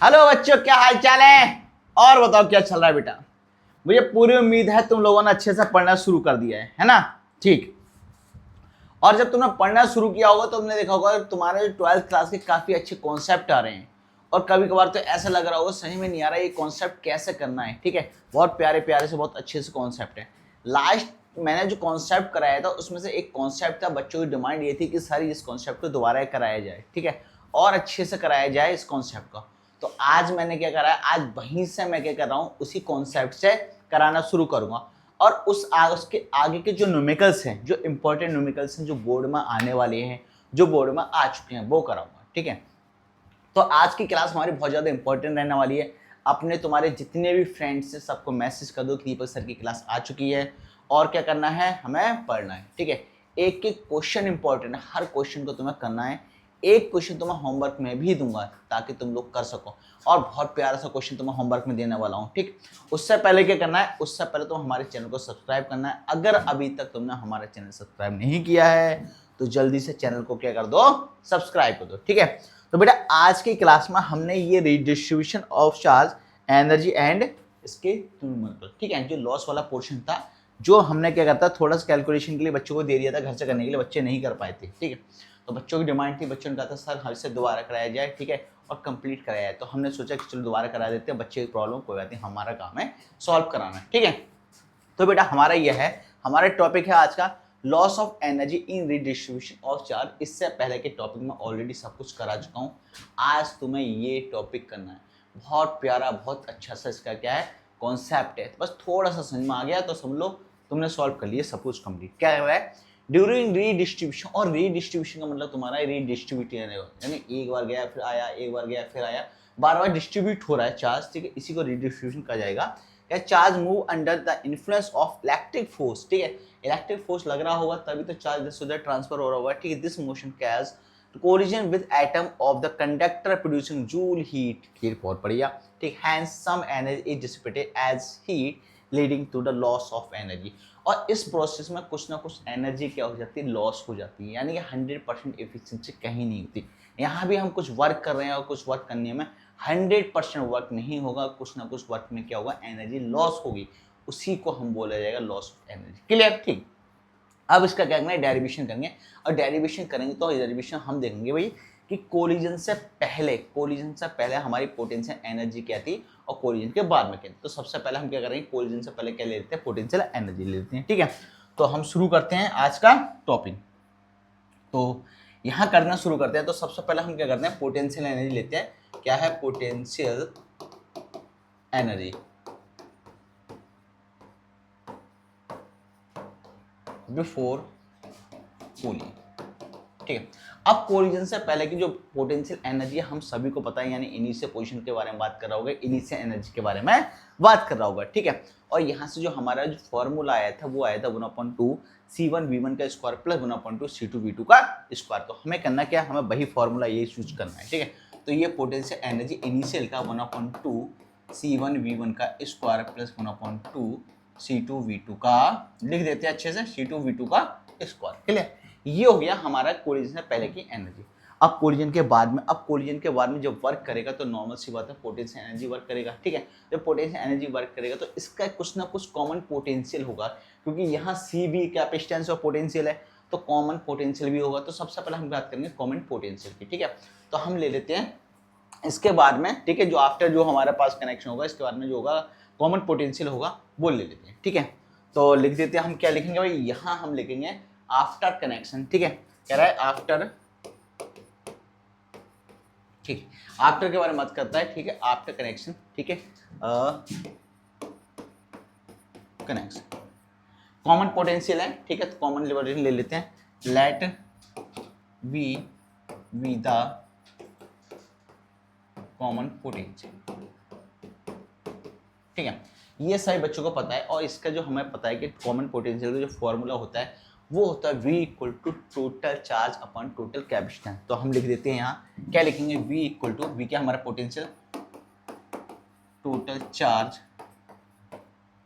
Hello बच्चों, क्या हाल चाल है? और बताओ क्या चल रहा है बेटा। मुझे पूरी उम्मीद है तुम लोगों ने अच्छे से पढ़ना शुरू कर दिया है ना? ठीक। और जब तुमने पढ़ना शुरू किया होगा तो तुमने देखा होगा तुम्हारे 12th क्लास के काफी अच्छे कॉन्सेप्ट आ रहे हैं। और कभी कभार तो ऐसा लग रहा होगा सही में नहीं आ रहा ये कॉन्सेप्ट कैसे करना है। ठीक है, बहुत प्यारे प्यारे से बहुत अच्छे से कॉन्सेप्ट है। लास्ट मैंने जो कॉन्सेप्ट कराया था उसमें से एक कॉन्सेप्ट था, बच्चों की डिमांड ये थी कि सर इस कॉन्सेप्ट को दोबारा कराया जाए, ठीक है, और अच्छे से कराया जाए इस कॉन्सेप्ट को। तो आज मैंने क्या करा है, आज वहीं से मैं क्या कर रहा हूँ, उसी कॉन्सेप्ट से कराना शुरू करूंगा। और उसके आगे के जो न्यूमेरिकल्स हैं, जो इंपॉर्टेंट न्यूमेरिकल्स हैं, जो बोर्ड में आने वाले हैं, जो बोर्ड में आ चुके हैं, वो कराऊंगा। ठीक है, तो आज की क्लास हमारी बहुत ज़्यादा इंपॉर्टेंट रहने वाली है। अपने तुम्हारे जितने भी फ्रेंड्स हैं सबको मैसेज कर दो कि दीपक सर की क्लास आ चुकी है और क्या करना है, हमें पढ़ना है। ठीक है, एक एक क्वेश्चन इंपॉर्टेंट है, हर क्वेश्चन को तुम्हें करना है। एक क्वेश्चन तुम्हें होमवर्क में भी दूंगा ताकि तुम लोग कर सको, और बहुत प्यारा सा क्वेश्चन तुम्हें होमवर्क में देने वाला हूँ। ठीक, उससे पहले क्या करना है, उससे पहले तो हमारे चैनल को सब्सक्राइब करना है। अगर अभी तक तुमने हमारा चैनल सब्सक्राइब नहीं किया है तो जल्दी से चैनल को क्या कर दो, सब्सक्राइब कर दो। ठीक है, तो बेटा आज की क्लास में हमने ये redistribution of charge, energy and इसके न्यूमेरिकल, ठीक है, जो लॉस वाला पोर्शन था, जो हमने क्या करता थोड़ा सा कैलकुलेशन के लिए बच्चों को दे दिया था घर से करने के लिए, बच्चे नहीं कर पाए थे। ठीक है, तो बच्चों की डिमांड थी, बच्चों ने कहा था सर हर से दोबारा कराया जाए, ठीक है, और कंप्लीट कराया जाए। तो हमने सोचा कि चलो दोबारा करा देते हैं, बच्चे की प्रॉब्लम कोई बात नहीं, हमारा काम है सॉल्व कराना। ठीक है, तो बेटा हमारा यह है, हमारा टॉपिक है आज का loss of energy in redistribution of charge. इससे पहले के टॉपिक में ऑलरेडी सब कुछ करा चुका हूँ, आज तुम्हें ये टॉपिक करना है। बहुत प्यारा, बहुत अच्छा सा इसका क्या है, कॉन्सेप्ट है। बस थोड़ा सा समझ में आ गया तो समझ लो तुमने सॉल्व कर लिया सब कुछ कंप्लीट। क्या है ड्यूरिंग रीडिस्ट्रीब्यूशन, और रीडिस्ट्रीब्यूशन का मतलब तुम्हारा रीडिस्ट्रीब्यूट यानी एक बार गया फिर आया, एक बार गया फिर आया, बार बार डिस्ट्रीब्यूट हो रहा है चार्ज। ठीक है, इसी को रीडिस्ट्रीब्यूशन कहा जाएगा। Charge move under the influence of electric force. ठीक है, इलेक्ट्रिक फोर्स लग रहा होगा तभी तो चार्ज इधर से उधर ट्रांसफर हो रहा होगा। ठीक है, this motion causes collision with atom of the conductor producing Joule heat. ठीक, बहुत बढ़िया। ठीक, hence some energy is dissipated as heat leading to the loss of energy. और इस प्रोसेस में कुछ ना कुछ एनर्जी क्या हो जाती है, लॉस हो जाती है, यानी कि 100% एफिशिएंसी कहीं नहीं होती। यहाँ भी हम कुछ वर्क कर रहे हैं और कुछ वर्क करने में 100% वर्क नहीं होगा, कुछ ना कुछ वर्क में क्या होगा, एनर्जी लॉस होगी, उसी को हम बोला जाएगा लॉस ऑफ एनर्जी। क्लियर? ठीक, अब इसका क्या करना है, डेरिवेशन करेंगे, और डेरिवेशन करेंगे तो डेरिवेशन हम देखेंगे भाई कि कोलिजन से पहले हमारी पोटेंशियल एनर्जी क्या थी और कोलिजन के बाद में क्या थी। तो सबसे पहले हम क्या करेंगे, कोलिजन से पहले क्या ले लेते हैं, पोटेंशियल एनर्जी ले लेते हैं। ठीक है, तो हम शुरू करते हैं आज का टॉपिक। तो यहाँ करना शुरू करते हैं, तो सबसे पहले हम क्या करते हैं, पोटेंशियल एनर्जी लेते हैं। क्या है पोटेंशियल एनर्जी बिफोर कूलिंग। ठीक है, अब कोलिजन से पहले की जो पोटेंशियल एनर्जी है हम सभी को पता है, यानी इनिशियल पोजीशन के बारे में बात कर रहा होगा, इनिशियल एनर्जी के बारे में बात कर रहा होगा। ठीक है, और यहाँ से जो हमारा जो फॉर्मूला आया था वो आया था 1/2 C1V1 का स्क्वायर प्लस 1/2 C2V2 का स्क्वायर। तो हमें करना क्या, हमें वही फॉर्मूला ये यूज करना है। ठीक है, तो ये पोटेंशियल एनर्जी इनिशियल का 1/2 C1V1 का स्क्वायर प्लस 1/2 C2V2 का, लिख देते हैं अच्छे से, C2V2 का स्क्वायर। क्लियर? ये हो गया हमारा कोलिजन से पहले की एनर्जी। अब कोलिजन के बाद में जब वर्क करेगा तो नॉर्मल सी बात है पोटेंशियल एनर्जी वर्क करेगा। ठीक है, जब पोटेंशियल एनर्जी वर्क करेगा तो इसका कुछ ना कुछ कॉमन पोटेंशियल होगा, क्योंकि यहाँ सी भी कैपेसिटेंस और पोटेंशियल है तो कॉमन पोटेंशियल भी होगा। तो सबसे पहले हम बात करेंगे कॉमन पोटेंशियल की। ठीक है, तो हम ले लेते हैं इसके बाद में, ठीक है, जो आफ्टर जो हमारे पास कनेक्शन होगा इसके बाद में जो होगा कॉमन पोटेंशियल होगा वो ले लेते हैं। ठीक है, तो लिख देते हैं, हम क्या लिखेंगे भाई, यहाँ हम लिखेंगे आफ्टर कनेक्शन। ठीक है, कह रहा है आफ्टर, ठीक, आफ्टर के बारे में बात करता है। ठीक है, आफ्टर कनेक्शन, ठीक है, कनेक्शन कॉमन पोटेंशियल है। ठीक है, तो कॉमन पोटेंशियल ले लेते हैं, let V be the common potential. ठीक है, ये सभी बच्चों को पता है, और इसका जो हमें पता है कि कॉमन पोटेंशियल का जो फॉर्मूला होता है वो होता है V equal to total charge upon total capacitance. तो हम लिख देते हैं यहाँ, क्या लिखेंगे, V इक्वल टू, V क्या हमारा potential, total charge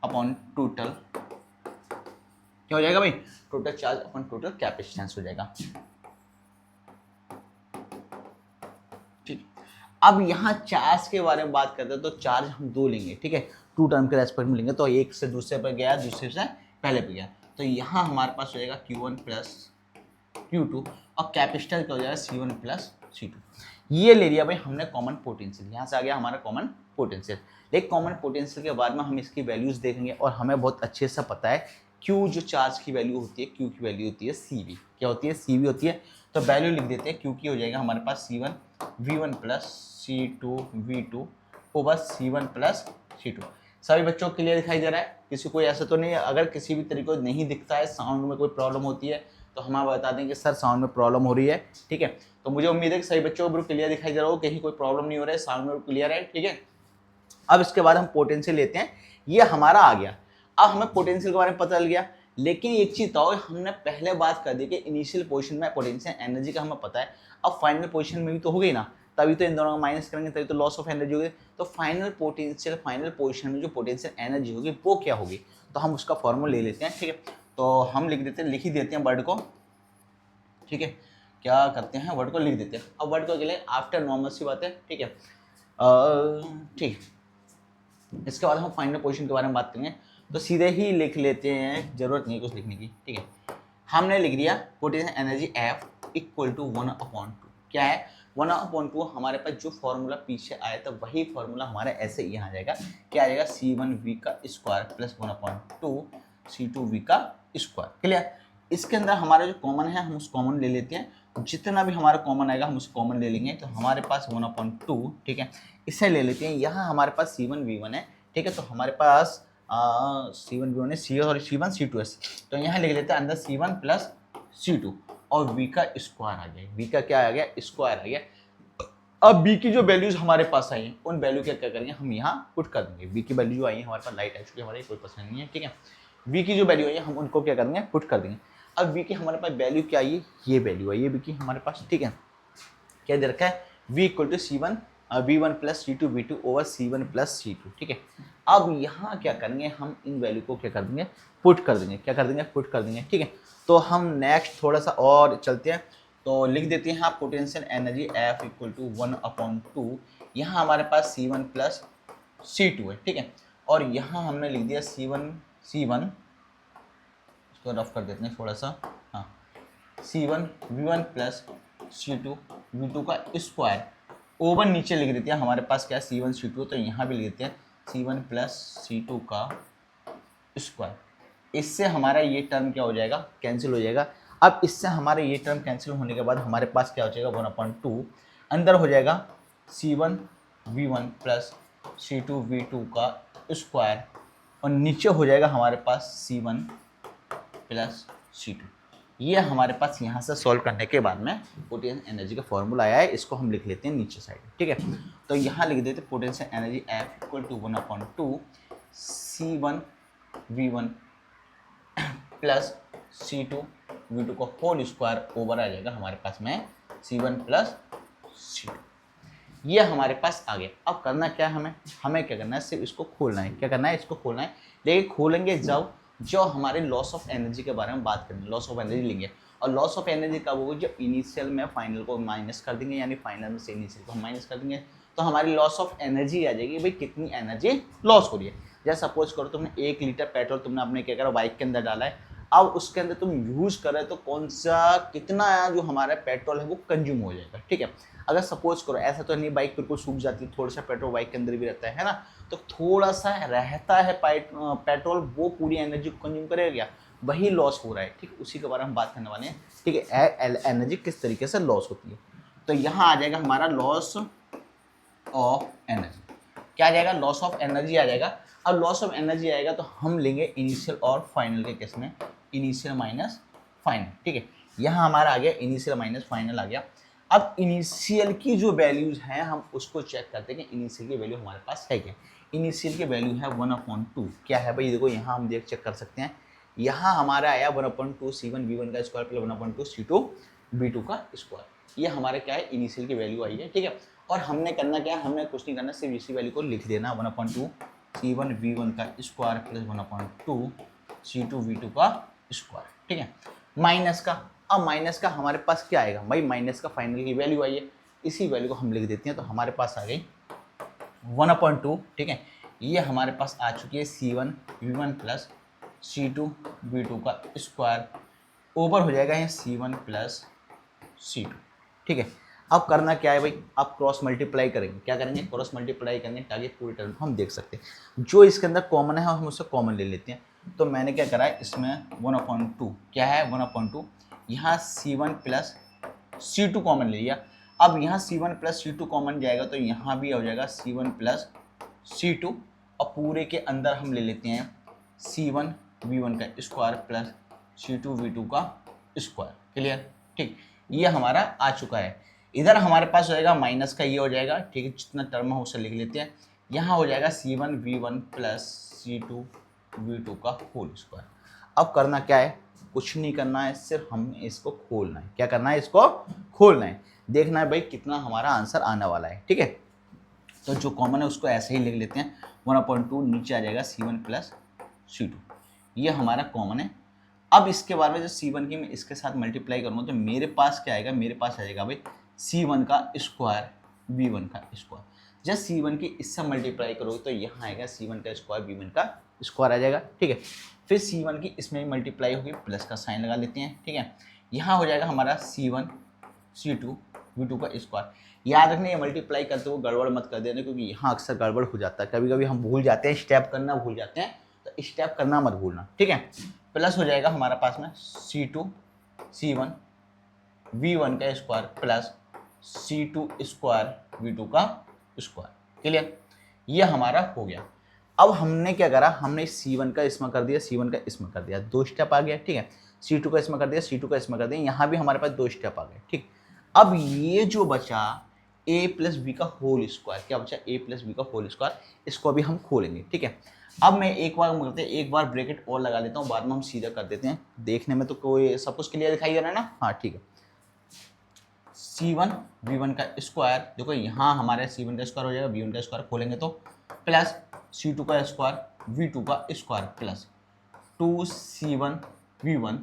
upon total, क्या हो जाएगा भाई, total charge upon total capacitance हो जाएगा। ठीक, अब यहाँ चार्ज के बारे में बात करते हैं तो चार्ज हम दो लेंगे, ठीक है, टू टर्म के रेस्पेक्ट में लेंगे, तो एक से दूसरे पर गया, दूसरे से पहले पे गया, तो यहाँ हमारे पास हो जाएगा Q1 प्लस Q2 और कैपेसिटर क्या हो जाएगा C1 प्लस C2। ये ले लिया भाई हमने कॉमन पोटेंशियल, यहाँ से आ गया हमारा कॉमन पोटेंशियल। लेकिन कॉमन पोटेंशियल के बाद में हम इसकी वैल्यूज देखेंगे और हमें बहुत अच्छे से पता है Q जो चार्ज की वैल्यू होती है, Q की वैल्यू होती है CV, क्या होती है, CV होती है। तो वैल्यू लिख देते हैं, Q की हो जाएगा हमारे पास C1 V1 plus C2 V2 over C1 plus C2। सभी बच्चों को क्लियर दिखाई दे रहा है, किसी को ऐसा तो नहीं है? अगर किसी भी तरीके से नहीं दिखता है, साउंड में कोई प्रॉब्लम होती है तो हम बता दें कि सर साउंड में प्रॉब्लम हो रही है, ठीक है। तो मुझे उम्मीद है कि सभी बच्चों को क्लियर दिखाई दे रहा हो, कहीं कोई प्रॉब्लम नहीं हो रहा है, साउंड में क्लियर है, ठीक है। अब इसके बाद हम पोटेंशियल लेते हैं, ये हमारा आ गया। अब हमें पोटेंशियल के बारे में पता चल गया, लेकिन एक चीज तो हमने पहले बात कर दी कि इनिशियल पोजीशन में पोटेंशियल एनर्जी का हमें पता है, अब फाइनल पोजीशन में भी तो हो गई ना, तभी तो इन दोनों का माइनस करेंगे तभी तो लॉस ऑफ एनर्जी होगी। तो फाइनल पोटेंशियल, फाइनल पोजीशन में जो पोटेंशियल एनर्जी होगी वो क्या होगी, तो हम उसका फॉर्मूला ले लेते हैं, ठीक है। तो हम लिख देते हैं, लिख ही देते हैं वर्ड को, ठीक है। क्या करते हैं, वर्ड को लिख देते हैं। अब वर्ड को के लिए आफ्टर नॉर्मल सी बात है, ठीक है, ठीक। इसके बाद हम फाइनल पोजीशन के बारे में बात करेंगे, तो सीधे ही लिख लेते हैं, जरूरत नहीं कुछ लिखने की, ठीक है। हमने लिख दिया potential energy F equal to 1/2। क्या है 1/2? हमारे पास जो फॉर्मूला पीछे आया था वही फॉर्मूला हमारा ऐसे यहाँ आ जाएगा, क्या आ जाएगा, C1V का स्क्वायर प्लस 1/2 C2V का स्क्वायर। क्लियर? इसके अंदर हमारा जो कॉमन है हम उस कॉमन ले लेते हैं, जितना भी हमारा कॉमन आएगा हम उस कॉमन ले लेंगे, तो हमारे पास 1/2, ठीक है, इसे ले लेते हैं। यहाँ हमारे पास C1V1 है, ठीक है, तो हमारे पास C1V1 है, C1 C2 है, तो यहाँ लिख लेते हैं अंदर C1 प्लस C2 और V का स्क्वायर आ गया, V का क्या आ गया, स्क्वायर आ गया। अब B की जो वैल्यूज हमारे पास आई हैं उन वैल्यू क्या करेंगे, हम यहाँ पुट कर देंगे। V की वैल्यू जो आई है हमारे पास, लाइट एक्चुअली हमारी कोई पसंद नहीं है, ठीक है, V की जो वैल्यू आई है हम उनको क्या करेंगे, पुट कर देंगे। अब V की हमारे पास वैल्यू क्या आई है, ये वैल्यू आई है V की हमारे पास, ठीक है। क्या दे रखा है, V equal to C1 V1 plus C2 V2 over C1 plus C2, ठीक है। अब यहाँ क्या करेंगे, हम इन वैल्यू को क्या कर देंगे, पुट कर देंगे, क्या कर देंगे, पुट कर देंगे, ठीक है। तो हम नेक्स्ट थोड़ा सा और चलते हैं, तो लिख देते हैं आप potential energy F equal to 1/2। यहाँ हमारे पास C1 प्लस C2 है, ठीक है, और यहाँ हमने लिख दिया C1 इसको रफ कर देते हैं थोड़ा सा, हाँ, C1 V1 plus C2 V2 का स्क्वायर ओवर नीचे लिख देते हैं, हमारे पास क्या है C1 C2, तो यहाँ भी लिख देते हैं C1 प्लस C2 का स्क्वायर। इससे हमारा ये टर्म क्या हो जाएगा, कैंसिल हो जाएगा। अब इससे हमारा ये टर्म कैंसिल होने के बाद हमारे पास क्या हो जाएगा, 1/2 अंदर हो जाएगा C1 V1 plus C2 V2 का स्क्वायर और नीचे हो जाएगा हमारे पास C1 प्लस C2। ये हमारे पास यहाँ से सॉल्व करने के बाद में पोटेंशियल एनर्जी का फॉर्मूला आया है, इसको हम लिख लेते हैं नीचे साइड, ठीक है। तो यहाँ लिख देते हैं potential energy F equal to 1/2 C1 V1 plus C2 V2 का होल स्क्वायर ओवर आ जाएगा हमारे पास में C1 प्लस C2। ये हमारे पास आ गया। अब करना क्या है, हमें क्या करना है, सिर्फ इसको खोलना है। क्या करना है, इसको खोलना है। लेकिन खोलेंगे जो हमारे लॉस ऑफ एनर्जी के बारे में बात करेंगे, लॉस ऑफ एनर्जी लेंगे, और लॉस ऑफ एनर्जी कब होगी, जब इनिशियल में फाइनल को माइनस कर देंगे, यानी फाइनल में से इनिशियल को हम माइनस कर देंगे, तो हमारी लॉस ऑफ एनर्जी आ जाएगी, भाई कितनी एनर्जी लॉस हो रही है। जैसे सपोज करो तुमने 1 लीटर पेट्रोल तुमने अपने क्या करा, बाइक के अंदर डाला है, अब उसके अंदर तुम यूज कर रहे हो तो कौन सा कितना जो हमारा पेट्रोल है वो कंज्यूम हो जाएगा, ठीक है। अगर सपोज करो, ऐसा तो नहीं बाइक बिल्कुल सूख जाती है, थोड़ा सा पेट्रोल बाइक के अंदर भी रहता है ना, तो थोड़ा सा रहता है पेट्रोल, वो पूरी एनर्जी को कंज्यूम करेगा क्या, वही लॉस हो रहा है, ठीक है। उसी के बारे में हम बात करने वाले हैं, ठीक है, एनर्जी किस तरीके से लॉस होती है। तो यहाँ आ जाएगा हमारा लॉस ऑफ एनर्जी, क्या आ जाएगा, लॉस ऑफ एनर्जी आ जाएगा। अब लॉस ऑफ एनर्जी आएगा तो हम लेंगे इनिशियल और फाइनल के केस में, इनिशियल माइनस फाइनल, ठीक है। यहाँ हमारा आ गया इनिशियल माइनस फाइनल आ गया। अब इनिशियल की जो वैल्यूज हैं हम उसको चेक करते हैं कि इनिशियल की वैल्यू हमारे पास है क्या। इनिशियल की वैल्यू है 1/2, क्या है भाई, देखो यहाँ हम चेक कर सकते हैं, यहाँ हमारा आया 1/2 C1 V1 का स्क्वायर प्लस 1/2 C2 V2 का स्क्वायर। ये हमारे क्या है, इनिशियल की वैल्यू आई है, ठीक है। और हमने करना क्या है, हमने कुछ नहीं करना, सिर्फ इसी वैल्यू को लिख देना, 1/2 C1 V1 का स्क्वायर प्लस 1/2 C2 V2 का स्क्वायर, ठीक है। माइनस का, अब माइनस का हमारे पास क्या आएगा भाई, माइनस का फाइनल की वैल्यू आई है, इसी वैल्यू को हम लिख देते हैं, तो हमारे पास आ गई 1/2, ठीक है। ये हमारे पास आ चुकी है C1V1 प्लस C2V2 का स्क्वायर ओवर हो जाएगा ये C1 प्लस C2, ठीक है। अब करना क्या है भाई, आप क्रॉस मल्टीप्लाई करेंगे, क्या करेंगे, क्रॉस मल्टीप्लाई करेंगे ताकि पूरी टर्म को हम देख सकते हैं। जो इसके अंदर कॉमन है हम उससे कॉमन ले लेते हैं। तो मैंने क्या करा है, इसमें 1/2 क्या है 1/2, यहाँ C1 प्लस C2 कॉमन ले लिया। अब यहाँ C1 प्लस C2 कॉमन जाएगा तो यहाँ भी हो जाएगा C1 प्लस C2, और पूरे के अंदर हम ले लेते हैं C1V1 का स्क्वायर प्लस C2V2 का स्क्वायर। क्लियर, ठीक। ये हमारा आ चुका है। इधर हमारे पास हो जाएगा माइनस का, ये हो जाएगा, ठीक है। जितना टर्म है उसे लिख लेते हैं। यहाँ हो जाएगा C1V1 प्लस C2V2 का होल स्क्वायर। अब करना क्या है, कुछ नहीं करना है, सिर्फ हमें इसको खोलना है। क्या करना है, इसको खोलना है, देखना है भाई कितना हमारा आंसर आने वाला है, ठीक है। तो जो कॉमन है उसको ऐसे ही लिख लेते हैं, 1/2 नीचे आ जाएगा C1 प्लस C2, ये हमारा कॉमन है। अब इसके बाद में जो C1 की मैं इसके साथ मल्टीप्लाई करूँगा तो मेरे पास क्या आएगा, मेरे पास आ जाएगा भाई C1 का स्क्वायर V1 का स्क्वायर। जब C1 की इससे मल्टीप्लाई करोगे तो यहाँ आएगा C1 का स्क्वायर V1 का स्क्वायर आ जाएगा, ठीक है। फिर C1 की इसमें भी मल्टीप्लाई होगी, प्लस का साइन लगा लेते हैं, ठीक है। यहाँ हो जाएगा हमारा C1 C2 V2 का स्क्वायर। याद रखना ये मल्टीप्लाई करते हुए गड़बड़ मत कर देना, क्योंकि यहाँ अक्सर गड़बड़ हो जाता है, कभी कभी हम भूल जाते हैं, स्टेप करना भूल जाते हैं, तो स्टेप करना मत भूलना, ठीक है। प्लस हो जाएगा हमारे पास में C2 C1 V1 का square plus C2 square V2 का स्क्वायर। क्लियर, ये हमारा हो गया। अब हमने क्या करा, हमने C1 का इसमें कर दिया, C1 का इसमें कर दिया, 2 स्टेप आ गया, ठीक है। C2 का इसमें कर दिया, C2 का इसमें कर दिया, यहाँ भी हमारे पास 2 स्टेप आ गए, ठीक। अब ये जो बचा a प्लस बी का होल स्क्वायर, क्या बचा a प्लस बी का होल स्क्वायर, इसको अभी हम खोलेंगे, ठीक है। अब मैं एक बार ब्रैकेट और लगा लेता हूँ, बाद में हम सीधा कर देते हैं। देखने में तो कोई सब कुछ क्लियर दिखाई दे रहा है ना, हाँ ठीक है। C1V1 का स्क्वायर, देखो यहाँ हमारे C1 का स्क्वायर हो जाएगा, V1 का स्क्वायर खोलेंगे तो प्लस C2 का स्क्वायर V2 का स्क्वायर प्लस 2C1V1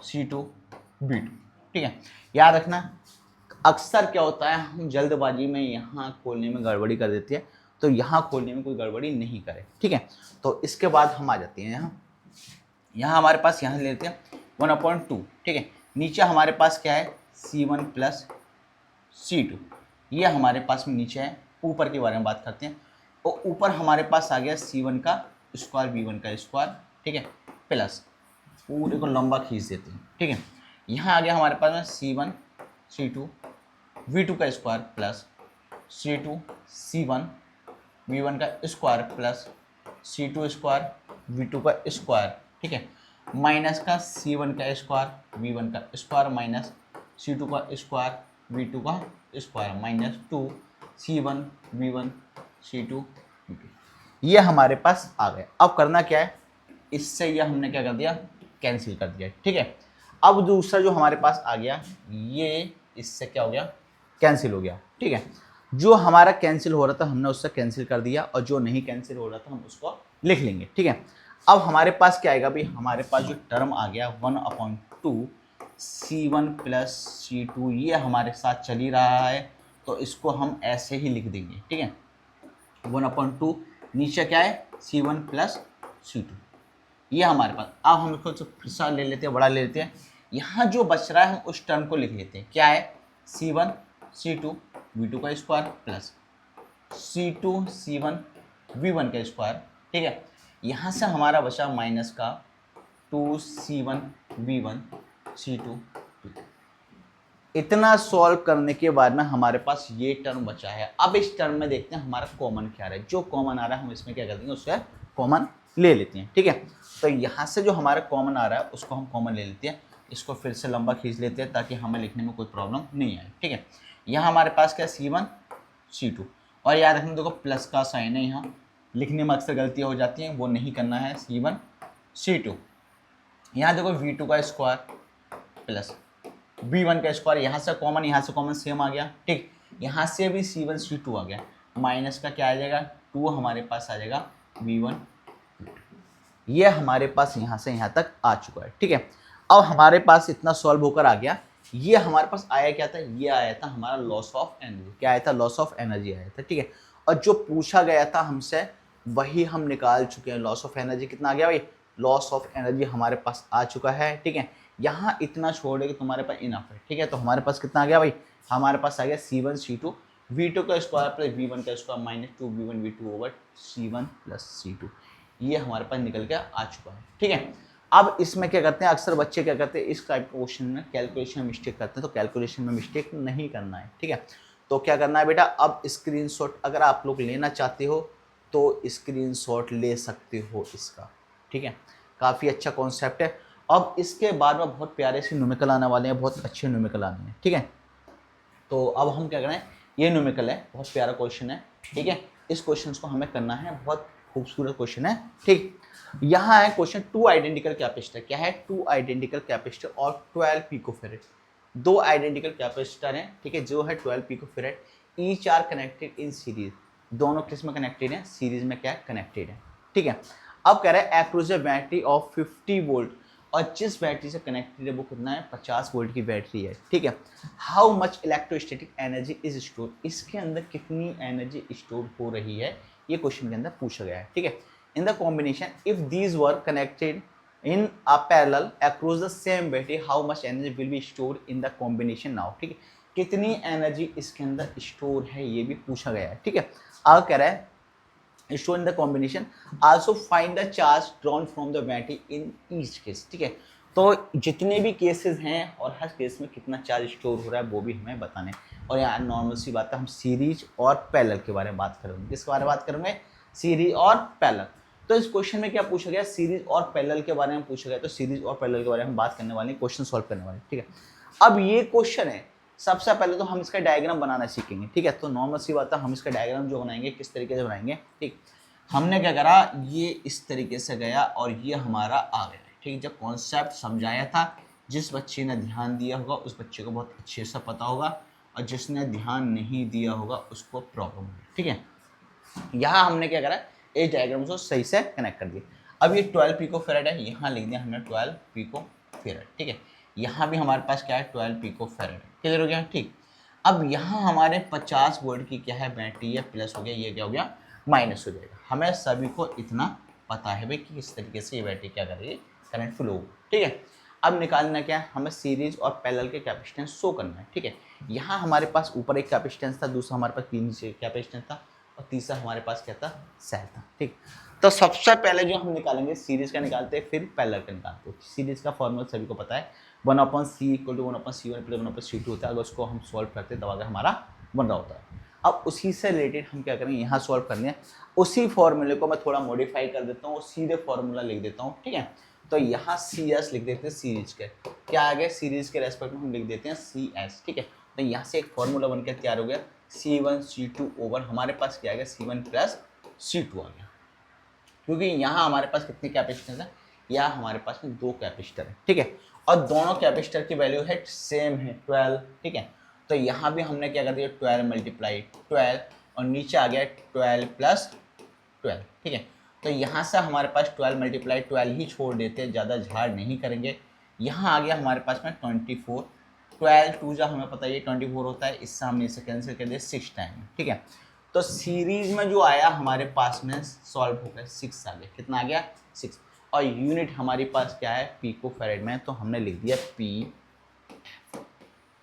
C2V2, ठीक है। याद रखना अक्सर क्या होता है, हम जल्दबाजी में यहाँ खोलने में गड़बड़ी कर देते हैं, तो यहाँ खोलने में कोई गड़बड़ी नहीं करे, ठीक है। तो इसके बाद हम आ जाते हैं यहाँ हमारे पास यहाँ ले लेते हैं 1/2, ठीक है। नीचे हमारे पास क्या है C1 प्लस C2, ये हमारे पास में नीचे है। ऊपर के बारे में बात करते हैं, और ऊपर हमारे पास आ गया C1 का स्क्वायर V1 का स्क्वायर, ठीक है, प्लस पूरे को लंबा खींच देते हैं, ठीक है। यहाँ आ गया हमारे पास में C1 C2 V2 का square plus C2 C1 V1 का square plus C2 square V2 का स्क्वायर, ठीक है, माइनस का C1 का स्क्वायर V1 का स्क्वायर माइनस C2 का स्क्वायर V2 का square minus 2 C1 V1 C2 V2, ये हमारे पास आ गए। अब करना क्या है, इससे ये हमने क्या कर दिया, कैंसिल कर दिया, ठीक है। अब दूसरा जो हमारे पास आ गया, ये इससे क्या हो गया, कैंसिल हो गया, ठीक है। जो हमारा कैंसिल हो रहा था हमने उससे कैंसिल कर दिया, और जो नहीं कैंसिल हो रहा था हम उसको लिख लेंगे, ठीक है। अब हमारे पास क्या आएगा भाई, हमारे पास जो टर्म आ गया 1/2 C1 प्लस C2, ये हमारे साथ चल ही रहा है, तो इसको हम ऐसे ही लिख देंगे, ठीक है। 1/2 नीचे क्या है C1 प्लस C2, ये हमारे पास। अब हम इसको फिर से ले लेते हैं, बड़ा ले लेते हैं। यहाँ जो बच रहा है हम उस टर्म को लिख लेते हैं, क्या है C1 C2 V2 का square plus C2 C1 V1 का स्क्वायर, ठीक है। यहाँ से हमारा बचा माइनस का 2C1 V1 C2 V2। इतना सॉल्व करने के बाद में हमारे पास ये टर्म बचा है। अब इस टर्म में देखते हैं हमारा कॉमन क्या है, जो कॉमन आ रहा है हम इसमें क्या कर देंगे, उससे कॉमन ले लेते हैं, ठीक है। तो यहाँ से जो हमारा कॉमन आ रहा है उसको हम कॉमन ले लेते हैं, इसको फिर से लंबा खींच लेते हैं ताकि हमें लिखने में कोई प्रॉब्लम नहीं आए, ठीक है। यहाँ हमारे पास क्या है C1 C2, और याद रखना देखो प्लस का साइन है, यहाँ लिखने में अक्सर गलतियाँ हो जाती हैं, वो नहीं करना है। C1 C2, यहाँ देखो V2 का स्क्वायर प्लस V1 का स्क्वायर, यहाँ से कॉमन सेम आ गया, ठीक। यहाँ से भी C1 C2 आ गया, माइनस का क्या आ जाएगा 2, हमारे पास आ जाएगा V1, ये हमारे पास यहाँ से यहाँ तक आ चुका है, ठीक है। अब हमारे पास इतना सॉल्व होकर आ गया। ये हमारे पास आया क्या था, ये आया था हमारा लॉस ऑफ एनर्जी। क्या आया था, लॉस ऑफ एनर्जी आया था, ठीक है। और जो पूछा गया था हमसे वही हम निकाल चुके हैं। लॉस ऑफ एनर्जी कितना आ गया भाई, लॉस ऑफ एनर्जी हमारे पास आ चुका है, ठीक है। यहाँ इतना छोड़ के तुम्हारे पास इनफ है, ठीक है। तो हमारे पास कितना आ गया भाई, हमारे पास आ गया C1 C2 V2 का स्क्वायर प्लस V1 का square minus 2V1 V2 over C1 plus C2, ये हमारे पास निकल के आ चुका है, ठीक है। अब इसमें क्या करते हैं, अक्सर बच्चे क्या करते हैं इस टाइप के क्वेश्चन में कैलकुलेशन मिस्टेक करते हैं, तो कैलकुलेशन में मिस्टेक नहीं करना है, ठीक है। तो क्या करना है बेटा, अब स्क्रीनशॉट अगर आप लोग लेना चाहते हो तो स्क्रीनशॉट ले सकते हो इसका, ठीक है। काफ़ी अच्छा कॉन्सेप्ट है। अब इसके बाद में बहुत प्यारे से न्यूमेरिकल आने वाले हैं, बहुत अच्छे न्यूमेरिकल आने हैं, ठीक है। तो अब हम क्या करें, ये न्यूमेरिकल है, बहुत प्यारा क्वेश्चन है, ठीक है। इस क्वेश्चन को हमें करना है, बहुत खूबसूरत क्वेश्चन है, ठीक। यहाँ है क्वेश्चन, टू आइडेंटिकल कैपेसिटर, क्या है, टू आइडेंटिकल कैपेसिटर और 12 पिकोफैरेड, दो आइडेंटिकल कैपेसिटर हैं, ठीक है, जो है 12 picofarad, each are connected in series, दोनों किस में कनेक्टेड है, सीरीज में क्या कनेक्टेड है, ठीक है। अब कह रहे हैं across a battery of 50 volt, और जिस बैटरी से कनेक्टेड है वो कितना है, 50 वोल्ट की बैटरी है, ठीक है। How much electrostatic energy is store, इसके अंदर कितनी एनर्जी स्टोर हो रही है, ये क्वेश्चन के अंदर पूछा गया है, ठीक है। In the combination if these were connected in a parallel across the same battery how much energy will be store in the combination now, ठीक है। कितनी एनर्जी इसके अंदर स्टोर है ये भी पूछा गया है, ठीक है। आगे कह रहा है store in the combination also find the charge drawn from the battery in each case, ठीक है। तो जितने भी केसेस हैं और हर केस में कितना चार्ज स्टोर हो रहा है वो भी हमें बताने। और यार नॉर्मल सी बात है, हम सीरीज और पैरेलल के बारे में बात करेंगे, किसके बारे में बात करेंगे, सीरीज और पैरेलल। तो इस क्वेश्चन में क्या पूछा गया, सीरीज और पैरेलल के बारे में पूछा गया, तो सीरीज और पैरेलल के बारे में बात करने वाले, क्वेश्चन सॉल्व करने वाले, ठीक है। अब ये क्वेश्चन है, सबसे पहले तो हम इसका डायग्राम बनाना सीखेंगे, ठीक है। तो नॉर्मल सी बात है, हम इसका डायग्राम जो बनाएंगे किस तरीके से बनाएंगे, ठीक। हमने क्या करा, ये इस तरीके से गया और ये हमारा आ गया, ठीक। जब कॉन्सेप्ट समझाया था, जिस बच्चे ने ध्यान दिया होगा उस बच्चे को बहुत अच्छे से पता होगा, और जिसने ध्यान नहीं दिया होगा उसको प्रॉब्लम होगी, ठीक है। यहाँ हमने क्या करा, इस डायग्राम को सही से कनेक्ट कर दिया। अब ये 12 पिकोफैरेड है, यहाँ लिख दिया हमने 12 पिकोफैरेड, ठीक है। यहाँ भी हमारे पास क्या है, 12 पिकोफैरेड, क्लियर हो गया, ठीक। अब यहाँ हमारे 50 वोल्ट की क्या है बैटरी है, प्लस हो गया, ये क्या हो गया, माइनस हो जाएगा। हमें सभी को इतना पता है भाई कि इस तरीके से ये बैटरी क्या करेगी, करंट फ्लो होगा, ठीक है। अब निकालना क्या है, हमें सीरीज और पैरेलल के कैपेसिटेंस शो करना है, ठीक है। यहाँ हमारे पास ऊपर एक कैपेसिटेंस था, दूसरा हमारे पास नीचे कैपेसिटेंस था, और तीसरा हमारे पास क्या था, सेल था, ठीक। तो सबसे पहले जो हम निकालेंगे सीरीज का निकालते हैं, फिर पैरेलल का निकालते हैं। सीरीज का फॉर्मूला सभी को पता है, 1/c = 1/c1 + 1/c2 होता है। अगर उसको हम सॉल्व करते हैं दबा हमारा बन रहा होता है। अब उसी से रिलेटेड हम क्या करेंगे, यहाँ सॉल्व करने हैं, उसी फॉर्मूले को मैं थोड़ा मॉडिफाई कर देता हूँ और सीधे फॉर्मूला लिख देता हूँ, ठीक है। तो यहाँ CS लिख देते हैं सीरीज के, क्या आ गया, सीरीज के रेस्पेक्ट में हम लिख देते हैं CS, ठीक है। तो यहाँ से एक फॉर्मूला बनकर तैयार हो गया, C1 C2 ओवर हमारे पास क्या आ गया, C1 + C2 आ गया। क्योंकि यहाँ हमारे पास कितने कैपेसिटर है, यहाँ हमारे पास में 2 कैपेसिटर है, ठीक है। और दोनों कैपेसिटर की वैल्यू है सेम है 12, ठीक है। तो यहाँ भी हमने क्या कर दिया, 12 × 12 और नीचे आ गया 12 + 12, ठीक है। तो यहाँ से हमारे पास 12 × 12 ही छोड़ देते हैं, ज़्यादा झाड़ नहीं करेंगे। यहाँ आ गया हमारे पास में 24, 12 2 हमें पता है 24 होता है, इससे हमने इसे कैंसिल कर दिया 6 टाइम, ठीक है। तो सीरीज में जो आया हमारे पास में सॉल्व हो गया 6 आ गया, कितना आ गया 6। और यूनिट हमारे पास क्या है, पिकोफैरेड में, तो हमने लिख दिया P,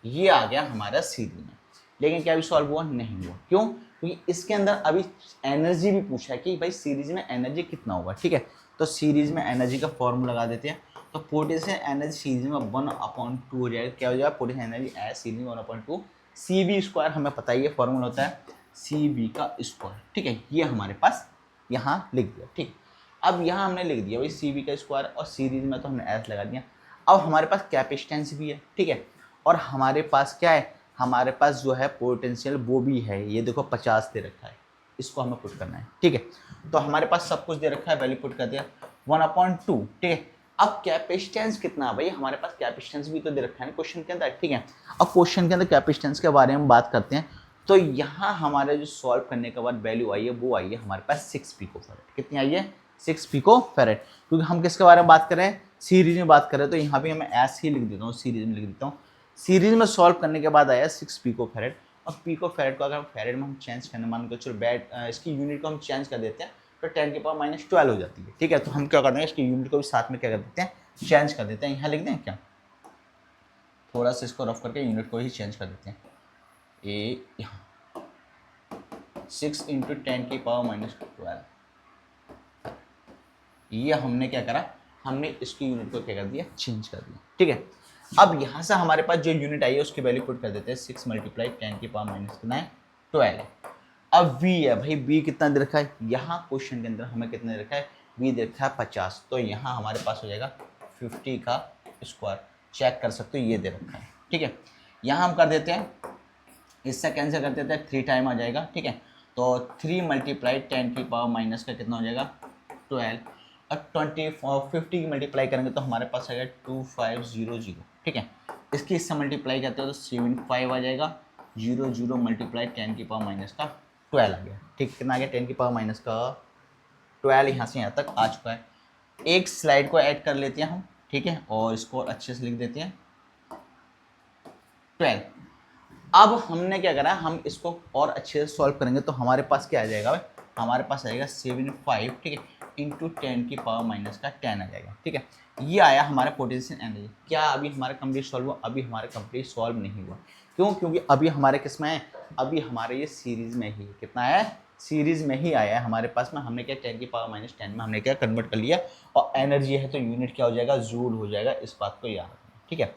ये आ गया हमारा सीरीज में। लेकिन क्या अभी सॉल्व हुआ, नहीं हुआ, क्यों, क्योंकि इसके अंदर अभी एनर्जी भी पूछा है कि भाई सीरीज में एनर्जी कितना होगा, ठीक है। तो सीरीज में एनर्जी का फॉर्मूला लगा देते हैं। तो पोटेंशियल एनर्जी सीरीज में 1/2 हो जाएगा, क्या हो जाएगा, पोटेंशियल एनर्जी एज सीरीज में 1/2 CV², हमें पता ही है फॉर्मूला होता है CV का स्क्वायर, ठीक है। ये हमारे पास यहाँ लिख दिया, ठीक। अब यहाँ हमने लिख दिया भाई CV का स्क्वायर, और सीरीज में तो हमने एस लगा दिया। अब हमारे पास कैपेसिटेंस भी है, ठीक है, और हमारे पास क्या है, हमारे पास जो है पोटेंशियल वो भी है, ये देखो 50 दे रखा है, इसको हमें पुट करना है, ठीक है। तो हमारे पास सब कुछ दे रखा है, वैल्यू पुट कर दिया 1/2, ठीक है। अब कैपेसिटेंस कितना है भाई, हमारे पास कैपेसिटेंस भी तो दे रखा है ना क्वेश्चन के अंदर, ठीक है। अब क्वेश्चन के अंदर कैपेसिटेंस के बारे में बात करते हैं। तो यहाँ हमारे जो सॉल्व करने के बाद वैल्यू आई है वो आई है हमारे पास 6 पिकोफैरेड, कितनी आई है, 6 पिकोफैरेड। क्योंकि हम किसके बारे में बात कर रहे हैं, सीरीज में बात कर रहे हैं, तो यहाँ भी मैं ऐसे ही लिख देता हूँ, सीरीज में लिख देता हूँ सीरीज में सॉल्व करने के बाद आया 6 पिको फेरेड। और पिको फेरेड को अगर फेरेड में हम चेंज करने, मान के चलो बैट इसकी यूनिट को हम चेंज कर देते हैं तो 10⁻12 हो जाती है। ठीक है, तो हम क्या करते हैं, इसकी यूनिट को भी साथ में क्या कर देते हैं, चेंज कर देते हैं। यहाँ लिख दें क्या, थोड़ा सा इसको रफ करके यूनिट को ही चेंज कर देते हैं। ए यहाँ 6 × 10⁻12, ये हमने क्या करा, हमने इसकी यूनिट को क्या कर दिया, चेंज कर दिया। ठीक है, अब यहाँ से हमारे पास जो यूनिट आई है उसकी वैल्यू पुट कर देते हैं। 6 × 10⁻12 है। अब v है भाई, b कितना दे रखा है, यहाँ क्वेश्चन के अंदर हमें कितना दे रखा है, v दे रखा है 50, तो यहाँ हमारे पास हो जाएगा 50 का स्क्वायर। चेक कर सकते हो, ये दे रखा है। ठीक है, यहाँ हम कर देते हैं, इससे कैंसिल कर देते हैं, 3 टाइम आ जाएगा। ठीक है, तो 3 × 10⁻⁻ का कितना हो जाएगा, 12। और 50 की मल्टीप्लाई करेंगे तो हमारे पास आएगा 2500। ठीक है, इसकी इससे मल्टीप्लाई करते हो तो 75 आ जाएगा। 0 0 मल्टीप्लाई 10⁻12 आ गया। ठीक, कितना आ गया, 10⁻12 यहाँ से यहाँ तक आ चुका है। एक स्लाइड को ऐड कर लेते हैं हम। ठीक है, और इसको अच्छे से लिख देते हैं 12। अब हमने क्या करा, हम इसको और अच्छे से सॉल्व करेंगे तो हमारे पास क्या आ जाएगा भाई, हमारे पास आएगा 75, ठीक है, इंटू 10⁻10 आ जाएगा। ठीक है, ये आया हमारा पोटेंशियल एनर्जी। क्या अभी हमारा कंप्लीट सॉल्व हुआ, अभी हमारा कंप्लीट सॉल्व नहीं हुआ। क्यों, क्योंकि अभी हमारे किस में है, अभी हमारे ये सीरीज में ही कितना है, सीरीज में ही आया है हमारे पास में। हमने क्या 10⁻10 में हमने क्या कन्वर्ट कर लिया, और एनर्जी है तो यूनिट क्या हो जाएगा, जूल हो जाएगा। इस बात को याद रखना। ठीक है,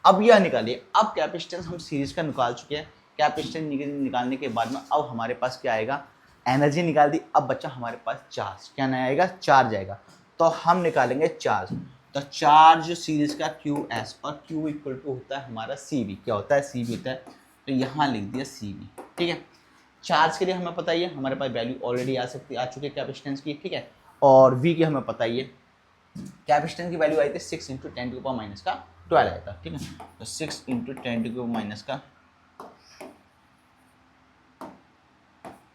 अब यह निकालिए, अब कैपेसिटेंस हम सीरीज का निकाल चुके हैं। कैपेसिटेंस निकालने के बाद में अब हमारे पास क्या आएगा, एनर्जी निकाल दी। अब बच्चा हमारे पास चार्ज, क्या नया आएगा, चार्ज आएगा। तो हम निकालेंगे चार्ज। तो चार्ज सीरीज का QS, और Q इक्वल टू होता है हमारा CV। क्या होता है, CV होता है। तो यहाँ लिख दिया CV। ठीक है, चार्ज के लिए हमें पता ही है, हमारे पास वैल्यू ऑलरेडी आ चुकी है कैपेसिटेंस की। ठीक है, और V की हमें पता ही है, कैपेसिटेंस की वैल्यू आई थी 6 × 10⁻12 आया था। ठीक है, तो 6 ×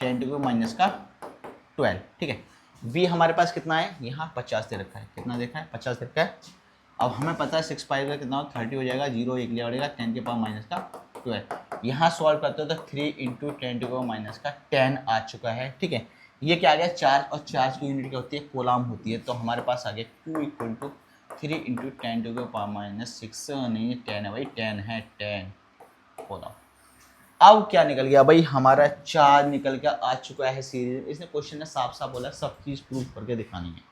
10⁻12। ठीक है, v हमारे पास कितना है, यहाँ 50 दे रखा है। कितना देखा है, 50 दे रखा है। अब हमें पता है 6 5 का कितना हो, 30 हो जाएगा। 0 एक लिया पड़ेगा, 10⁻12। यहाँ सॉल्व करते हो तो 3 × 10⁻10 आ चुका है। ठीक है, ये क्या आ गया, चार्ज। और चार्ज की यूनिट क्या होती है, कोलाम होती है। तो हमारे पास आ गया Q इक्वल टू 3 × 10⁻6 नहीं, 10 है भाई, 10 है, 10 कोलाम। अब क्या निकल गया भाई, हमारा चार्ज निकल के आ चुका है सीरीज। इसने क्वेश्चन ने साफ साफ बोला सब चीज़ प्रूफ करके दिखानी है।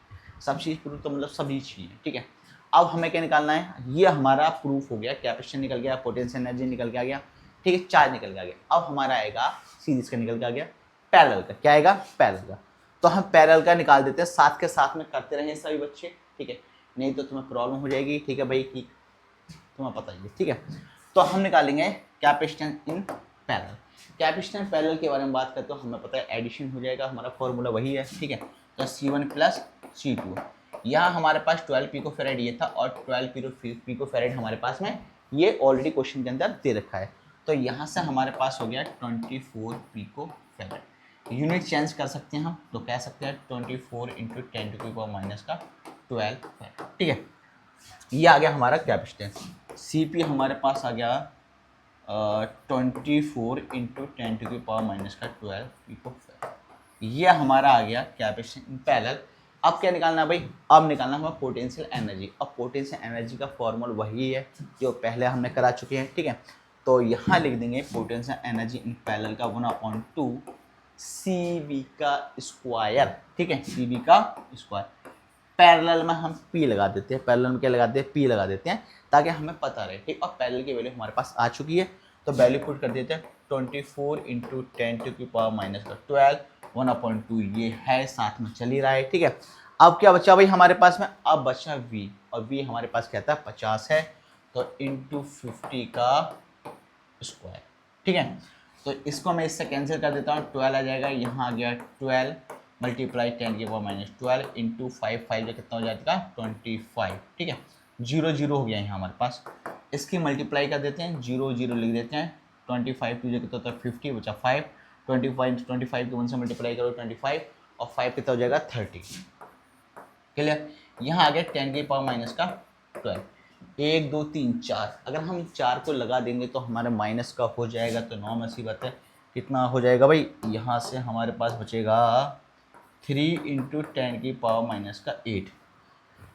सब चीज़ प्रूफ तो मतलब सभी चीज़ें। ठीक है, अब हमें क्या निकालना है, ये हमारा प्रूफ हो गया, कैपेसिटेंस निकल गया, पोटेंशियल एनर्जी निकल के आ गया। ठीक है, चार्ज निकल के आ गया। अब हमारा आएगा सीरीज का निकल के आ गया, पैरेलल का। क्या आएगा, पैरेलल का। तो हम पैरेलल का निकाल देते हैं, साथ के साथ में करते रहें सभी बच्चे। ठीक है, नहीं तो तुम्हें प्रॉब्लम हो जाएगी। ठीक है भाई, की तुम्हें पता ही है। ठीक है, तो हम निकालेंगे capacitance in parallel. Capacitance parallel के बारे में बात करते हो, हमें पता है एडिशन हो जाएगा, हमारा फॉर्मूला वही है। ठीक है, तो C1 + C2। यहाँ हमारे पास 12 पिकोफैरेड ये था, और 12 पिकोफैरेड हमारे पास में ये ऑलरेडी क्वेश्चन के अंदर दे रखा है। तो यहाँ से हमारे पास हो गया 24 पिकोफैरेड। यूनिट चेंज कर सकते हैं हम, तो कह सकते हैं 24 × 10⁻12 फैरेड। ठीक है, ये आ गया हमारा कैपेसिटेंस। CP हमारे पास आ गया 24 × 10⁻12 पिकोफैरेड। ये हमारा आ गया कैपेसिटेंस इन पैरेलल। अब क्या निकालना है भाई, अब निकालना हमारा पोटेंशियल एनर्जी। अब पोटेंशियल एनर्जी का फॉर्मूला वही है जो पहले हमने करा चुके हैं। ठीक है, तो यहाँ लिख देंगे पोटेंशियल एनर्जी इन पैरेलल का 1/2 CV का स्क्वायर। ठीक है, CV का स्क्वायर। पैरेलल में हम P लगा देते हैं, पैरेलल में क्या लगाते हैं, P लगा देते हैं, ताकि हमें पता रहे। ठीक, और पैरेलल की वैल्यू हमारे पास आ चुकी है, तो वैल्यू पुट कर देते हैं 24 × 10⁻12 1/2। ये है, साथ में चल ही रहा है। ठीक है, अब क्या बचा भाई हमारे पास में, अब बचा V, और V हमारे पास क्या था, 50 है, तो × 50 का स्क्वायर। ठीक है, तो इसको मैं इससे कैंसिल कर देता हूँ, 12 आ जाएगा। यहाँ आ गया 12 × 10⁻12 × 5 5 कितना हो जाएगा, 25। ठीक है, 0 0 हो गया यहाँ हमारे पास। इसकी मल्टीप्लाई कर देते हैं, 0 0 लिख देते हैं। 25 2 कितना होता है, 50 बचा 5। 25 को 1 से मल्टीप्लाई करो 25, और 5 कितना हो जाएगा, 30। क्लियर, यहाँ आ गया 10⁻12। 1 2 3 4, अगर हम 4 को लगा देंगे तो हमारे माइनस का हो जाएगा, तो 9 में सी बात है कितना हो जाएगा भाई, यहाँ से हमारे पास बचेगा 3 × 10⁻⁸।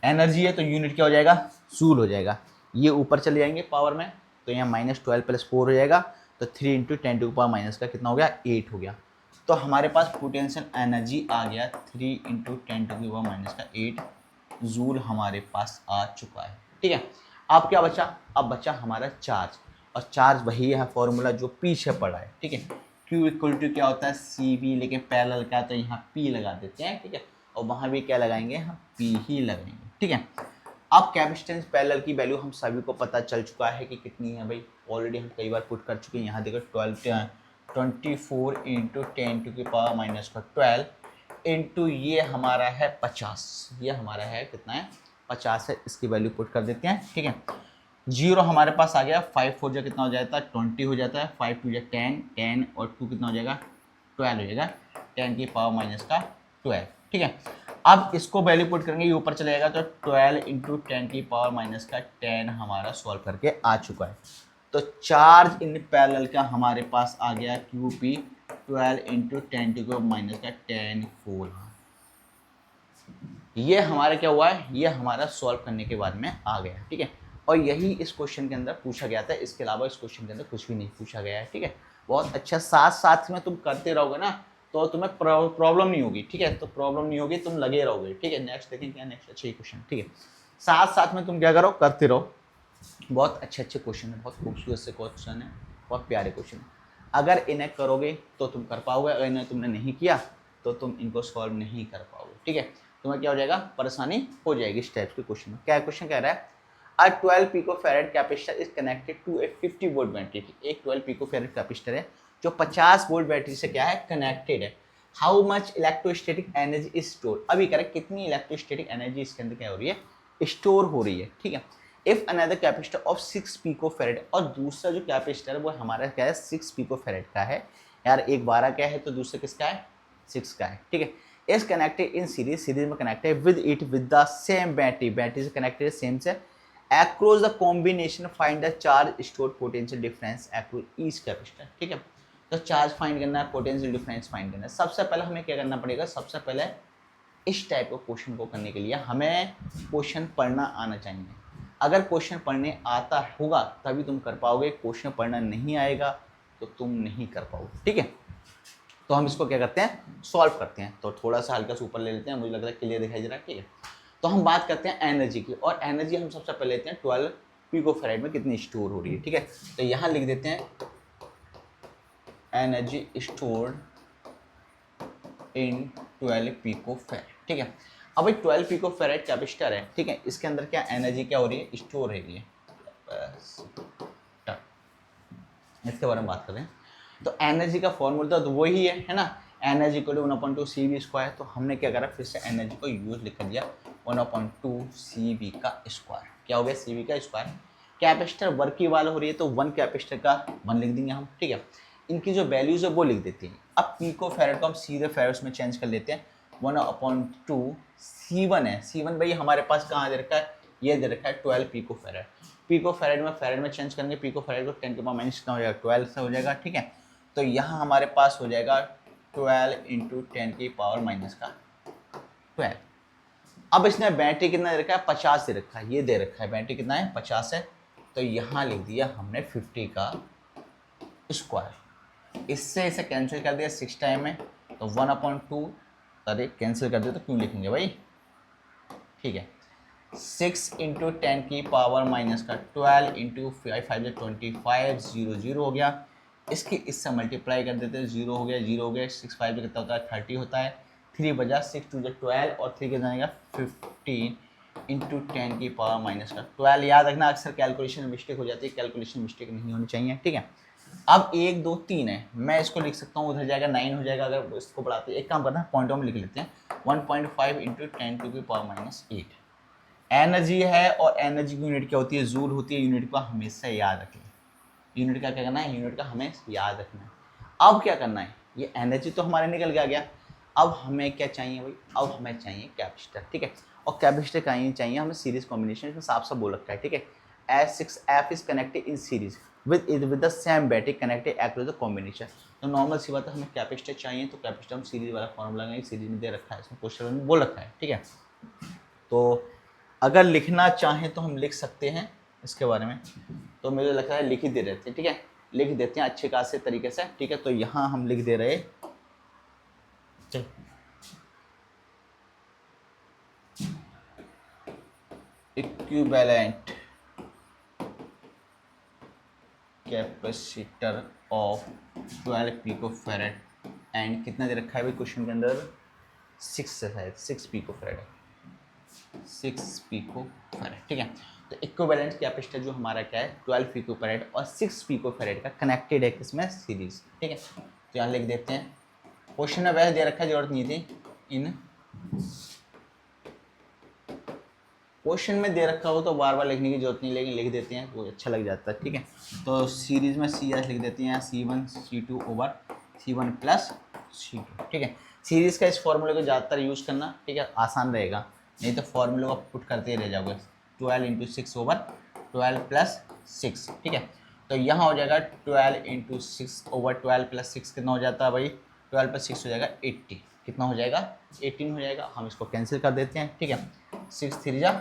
एनर्जी है तो यूनिट क्या हो जाएगा, जूल हो जाएगा। ये ऊपर चले जाएंगे पावर में, तो यहाँ -12 + 4 हो जाएगा, तो 3 × 10⁻⁻⁰ का कितना हो गया, 8 हो गया। तो हमारे पास पोटेंशियल एनर्जी आ गया 3 × 10⁻⁸ जूल हमारे पास आ चुका है। ठीक है, अब क्या बचा, अब बचा हमारा चार्ज, और चार्ज वही है फॉर्मूला जो पीछे पड़ा है। ठीक है, Q = क्या होता है CV, लेकिन पैरेलल का तो यहाँ P लगा देते हैं। ठीक है, और वहाँ भी क्या लगाएंगे, हम P ही लगाएंगे। ठीक है, अब कैपेसिटेंस पैरेलल की वैल्यू हम सभी को पता चल चुका है कि कितनी है भाई, ऑलरेडी हम कई बार पुट कर चुके हैं। यहाँ देखो 24 × 10⁻⁻12 इंटू ये हमारा है 50, ये हमारा है कितना है 50 है, इसकी वैल्यू पुट कर देते हैं। ठीक है, 0 हमारे पास आ गया, 5 4 जा कितना हो जाता है 20 हो जाता है, 5 2 जा 10, 10 और 2 कितना हो जाएगा 12 हो जाएगा, 10⁻⁻12। ठीक है, अब इसको वैल्यू पुट करेंगे, ये ऊपर चले जाएगा, तो 12 × 10⁻⁻10 हमारा सॉल्व करके आ चुका है। तो चार्ज इन पैरेलल का हमारे पास आ गया QP 12 × 10⁻⁻10 कूलम। ये हमारा क्या हुआ है, ये हमारा सॉल्व करने के बाद में आ गया। ठीक है, और यही इस क्वेश्चन के अंदर पूछा गया था, इसके अलावा इस क्वेश्चन के अंदर कुछ भी नहीं पूछा गया है। ठीक है, बहुत अच्छा, साथ साथ में तुम करते रहोगे ना तो तुम्हें प्रॉब्लम नहीं होगी। ठीक है, तो प्रॉब्लम नहीं होगी, तुम लगे रहोगे। ठीक है, नेक्स्ट देखें क्या, नेक्स्ट अच्छा क्वेश्चन। ठीक है, साथ साथ में तुम क्या करो, करते रहो। बहुत अच्छे अच्छे क्वेश्चन है, बहुत खूबसूरत से क्वेश्चन है, बहुत प्यारे क्वेश्चन है। अगर इन्हें करोगे तो तुम कर पाओगे, अगर इन्हें तुमने नहीं किया तो तुम इनको सॉल्व नहीं कर पाओगे। ठीक है, तुम्हें क्या हो जाएगा, परेशानी हो जाएगी इस टाइप के क्वेश्चन में। क्या क्वेश्चन कह रहा है, a 12 picofarad capacitor is connected to a 50 volt battery. एक 12 पिकोफैरेड कैपेसिटर है जो 50 वोल्ट बैटरी से क्या है, कनेक्टेड है। How much electrostatic energy is store, अभी कह रहा है कितनी इलेक्ट्रोस्टैटिक एनर्जी इसके अंदर क्या हो रही है, स्टोर हो रही है। ठीक है, if another capacitor of 6 picofarad, और दूसरा जो कैपेसिटर है वो हमारा क्या है 6 पिकोफैरेड का है। यार एक 12 का है तो दूसरा किसका है, 6 का है। ठीक है, is connected in series, series में कनेक्टेड है with it with the same battery, battery से कनेक्टेड सेम से। Across the combination find the charge stored potential difference across each capacitor. ठीक है, तो चार्ज फाइंड करना है, पोटेंशियल डिफरेंस फाइंड करना है। सबसे पहले हमें क्या करना पड़ेगा, सबसे पहले इस टाइप के क्वेश्चन को करने के लिए हमें क्वेश्चन पढ़ना आना चाहिए। अगर क्वेश्चन पढ़ने आता होगा तभी तुम कर पाओगे, क्वेश्चन पढ़ना नहीं आएगा तो तुम नहीं कर पाओगे। ठीक है, तो हम इसको क्या करते हैं, सॉल्व करते हैं। तो थोड़ा सा हल्का सा ऊपर ले लेते हैं, मुझे लग रहा है क्लियर दिखाई दे रहा है। ठीक है, तो हम बात करते हैं एनर्जी की, और एनर्जी हम सबसे पहले लेते हैं 12 पिकोफैरेड में कितनी स्टोर हो रही है। ठीक है, तो यहाँ लिख देते हैं एनर्जी स्टोर्ड इन 12 पिकोफैरेड। ठीक है, अब एक 12 पिकोफैरेड कैपेसिटर है। ठीक है, इसके अंदर क्या एनर्जी क्या हो रही है, स्टोर हो रही है। इसके बारे में बात करें तो एनर्जी का फॉर्मूला तो वही है ना, एनर्जी को 1/2 CV²। तो हमने क्या करा, फिर से एनर्जी को यूज लिख दिया 1/2 CV का स्क्वायर। क्या हो गया, CV का स्क्वायर। कैपेसिटर वर्क की वाला हो रही है तो 1 कैपेसिटर का 1 लिख देंगे हम। ठीक है, इनकी जो वैल्यूज है वो लिख देते हैं। अब पिकोफैरेड को हम सीधे फैरेड्स में चेंज कर लेते हैं। 1/2 C1 है, C1 भाई हमारे पास कहाँ दे रखा है, ये दे रखा है 12 पिकोफैरेड। पिकोफैरेड में चेंज करेंगे, पिकोफैरेड को 10 के पावर माइनस कितना हो जाएगा, 12 से हो जाएगा। ठीक है, तो यहाँ हमारे पास हो जाएगा 12 × 10 की पावर माइनस का 12। अब इसने बैटरी कितना दे रखा है, 50 दे रखा है, ये दे रखा है बैटरी कितना है 50 है, तो यहाँ लिख दिया हमने 50 का स्क्वायर। इससे इसे कैंसिल कर दिया 6 टाइम में, तो 1/2, अरे कैंसिल कर दिया तो क्यों लिखेंगे भाई। ठीक है, 6 × 10 की पावर माइनस का 12 × 5 5 25 0 0 हो गया। इसकी इससे मल्टीप्लाई कर देते हैं, 0 हो गया 0 हो गया, 6 5 में कितना होता है 30 होता है, 3 बजा 6 2 12 और 3 के जाएगा 15 × 10 की पावर माइनस का 12। याद रखना अक्सर कैलकुलेशन में मिस्टेक हो जाती है, कैलकुलेशन मिस्टेक नहीं होनी चाहिए। ठीक है, अब 1 2 3 है, मैं इसको लिख सकता हूँ, उधर जाएगा 9 हो जाएगा। अगर इसको बढ़ाते एक काम करना है, पॉइंटों में लिख लेते हैं 1.5 × 10 की पावर -8 एनर्जी है, और एनर्जी की यूनिट क्या होती है, जूल होती है। यूनिट को हमेशा याद रखें, यूनिट का क्या करना है, यूनिट का हमें याद रखना है। अब क्या करना है, ये एनर्जी तो हमारे निकल के आ गया, अब हमें क्या चाहिए भाई, अब हमें चाहिए कैपेसिटर। ठीक है, और कैपेसिटर कहीं चाहिए हमें सीरीज कॉम्बिनेशन, इसमें साफ साफ बोल रखा है। ठीक है, S6F is connected in series with the same battery connected across the combination। तो नॉर्मल सी बात है, हमें कैपेसिटर चाहिए तो कैपेसिटर हम सीरीज वाला फॉर्मूला लगाएंगे, सीरीज में दे रखा है, इसमें क्वेश्चन में बोल रखा है, ठीक है। तो अगर लिखना चाहें तो हम लिख सकते हैं इसके बारे में, तो मुझे लगता है लिख ही दे देते हैं, ठीक है, लिख देते हैं अच्छे खासे तरीके से, ठीक है। तो यहाँ हम लिख दे रहे equivalent capacitor of 12 picofarad and कितना दे रखा है भाई क्वेश्चन के अंदर, 6 से शायद 6 पिकोफैरेड, 6 पिकोफैरेड, ठीक है। तो इक्विवेलेंट कैपेसिटर जो हमारा क्या है 12 पिकोफैरेड और 6 पिकोफैरेड का कनेक्टेड है किसमें, सीरीज, ठीक है। तो यहाँ लिख देते हैं, क्वेश्चन में वैसे दे रखा है, जरूरत नहीं थी, इन क्वेश्चन में दे रखा हो तो बार बार लिखने की जरूरत नहीं, लेकिन लिख देते हैं वो अच्छा लग जाता है, ठीक है। तो सीरीज में सी एस लिख देते हैं, C1 C2 over C1 plus C2, ठीक है। सीरीज का इस फॉर्मूले को ज़्यादातर यूज़ करना, ठीक है, आसान रहेगा, नहीं तो फॉर्मूले को पुट करते ही रह जाओगे। 12 इंटू 6 ओवर 12 प्लस 6, ठीक है। तो यहाँ हो जाएगा 12 इंटू 6 ओवर 12 प्लस 6 कितना हो जाता है भाई, 12 प्लस 6 हो जाएगा 80, कितना हो जाएगा 18 हो जाएगा। हम इसको कैंसिल कर देते हैं, ठीक है, 6 3 जा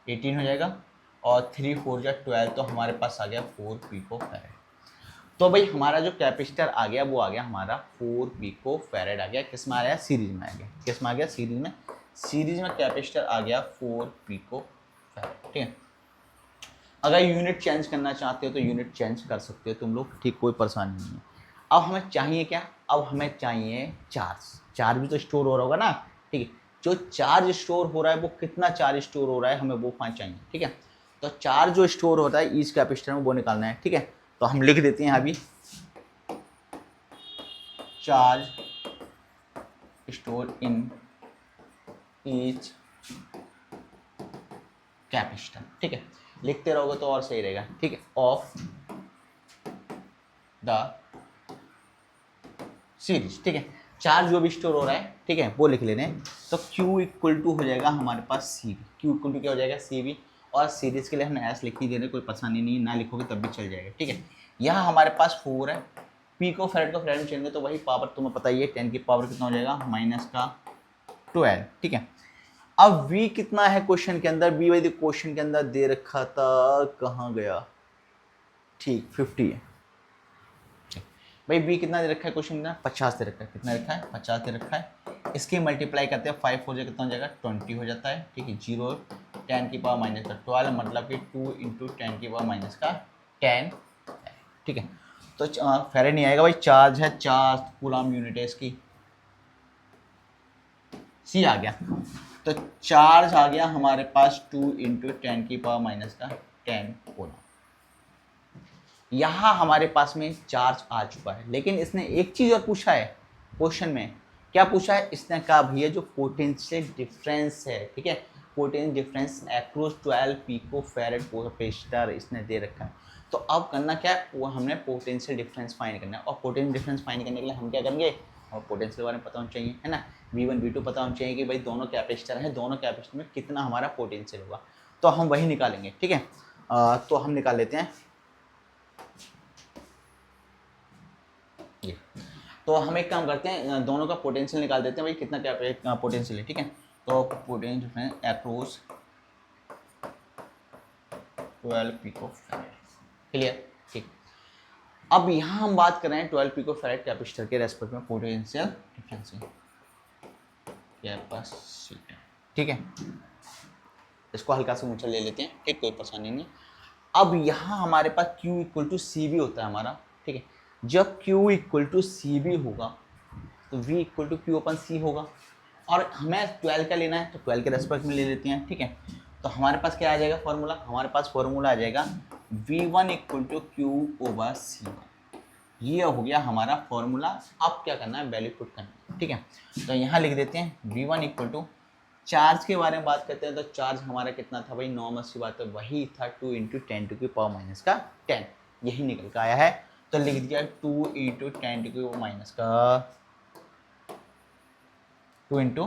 18 हो जाएगा और 3 4 जा 12, तो हमारे पास आ गया 4 पिकोफैरेड। तो भाई हमारा जो कैपेसिटर आ गया वो आ गया हमारा 4 पिकोफैरेड आ गया, किस में आ गया, सीरीज में आ गया, किस में आ गया, सीरीज में, सीरीज में कैपेसिटर आ गया 4 पिकोफैरेड, ठीक है। अगर यूनिट चेंज करना चाहते हो तो यूनिट चेंज कर सकते हो तुम लोग, ठीक, कोई परेशानी नहीं है। अब हमें चाहिए क्या, अब हमें चाहिए चार्ज, चार्ज भी तो स्टोर हो रहा होगा ना, ठीक है। जो चार्ज स्टोर हो रहा है वो कितना चार्ज स्टोर हो रहा है हमें वो फाइंड चाहिए, ठीक है। तो चार्ज जो स्टोर होता है ईच कैपेसिटर में वो निकालना है, ठीक है। तो हम लिख देते हैं अभी charge store in each capacitor, ठीक है, लिखते रहोगे तो और सही रहेगा, ठीक है। ऑफ द सीरीज, ठीक है, चार्ज जो भी स्टोर हो रहा है, ठीक है, वो लिख लेने। तो Q इक्वल टू हो जाएगा हमारे पास CV, Q इक्वल टू क्या हो जाएगा CV, और सीरीज के लिए हमने S लिख ही देने, कोई परेशानी नहीं, ना लिखोगे तब भी चल जाएगा, ठीक है। यहाँ हमारे पास 4 है, पिकोफैरेड को फैरेड में चलेंगे तो वही पावर तुम्हें पता ही है, 10 की पावर कितना हो जाएगा -12, ठीक है। अब V कितना है क्वेश्चन के अंदर, V भाई क्वेश्चन के अंदर दे रखा था, कहाँ गया, ठीक 50 है भाई। बी कितना दे रखा है क्वेश्चन में, 50 दे रखा है, कितना रखा है 50 दे रखा है। इसकी मल्टीप्लाई करते हैं 5 हो जाए कितना हो जाएगा 20 हो जाता है, ठीक है। 0 10 की पावर माइनस का 12 मतलब कि 2 इंटू 10 की पावर माइनस का 10, ठीक है। तो फेरेड नहीं आएगा भाई, चार्ज है, चार्ज कूलम यूनिट है इसकी, सी आ गया। तो चार्ज आ गया हमारे पास 2 इंटू 10 की पावर माइनस का 10 कूलम। यहाँ हमारे पास में चार्ज आ चुका है, लेकिन इसने एक चीज़ और पूछा है क्वेश्चन में, क्या पूछा है, इसने कहा भैया जो पोटेंशियल डिफरेंस है, ठीक है, potential difference across 12 picofarad capacitor इसने दे रखा है। तो अब करना क्या है, वो हमने पोटेंशियल डिफरेंस फाइंड करना है, और पोटेंशियल डिफरेंस फाइंड करने के लिए हम क्या करेंगे, और पोटेंशियल के बारे में पता होना चाहिए, है ना, V1 V2 पता होना चाहिए कि भाई दोनों कैपेसिटर हैं, दोनों कैपेसिटर में कितना हमारा पोटेंशियल होगा, तो हम वही निकालेंगे, ठीक है। तो हम निकाल लेते हैं, ये तो हम एक काम करते हैं, दोनों का पोटेंशियल निकाल देते हैं भाई, कितना क्या पोटेंशियल है, ठीक है। तो पोटेंशियल अक्रॉस 12 पिकोफैरेड, क्लियर, ठीक। अब यहाँ हम बात कर रहे हैं 12 पिकोफैरेड कैपेसिटर के रेस्पेक्ट में पोटेंशियल डिफरेंस कैपेसिटर, ठीक है। इसको हल्का सा ऊंचा ले लेते हैं, ठीक, कोई परेशानी नहीं। अब यहाँ हमारे पास Q इक्वल टू सी भी होता है हमारा, ठीक है। जब Q इक्वल टू सी भी होगा तो V इक्वल टू क्यू अपन सी होगा, और हमें 12 का लेना है तो 12 के रेस्पेक्ट में ले लेते हैं, ठीक है। तो हमारे पास क्या आ जाएगा फॉर्मूला, हमारे पास फॉर्मूला आ जाएगा V1 equal to Q over C1, ये हो गया हमारा फॉर्मूला। अब क्या करना है, वैल्यू पुट करना है, ठीक है। तो यहाँ लिख देते हैं V1 इक्वल टू, चार्ज के बारे में बात करते हैं तो चार्ज हमारा कितना था भाई, नॉर्मल सी बात है, वही था 2 इंटू 10 टू की पावर माइनस का 10, यही निकल कर आया है। तो लिख दिया 2 इंटू 10 टू की पावर माइनस का 2 इंटू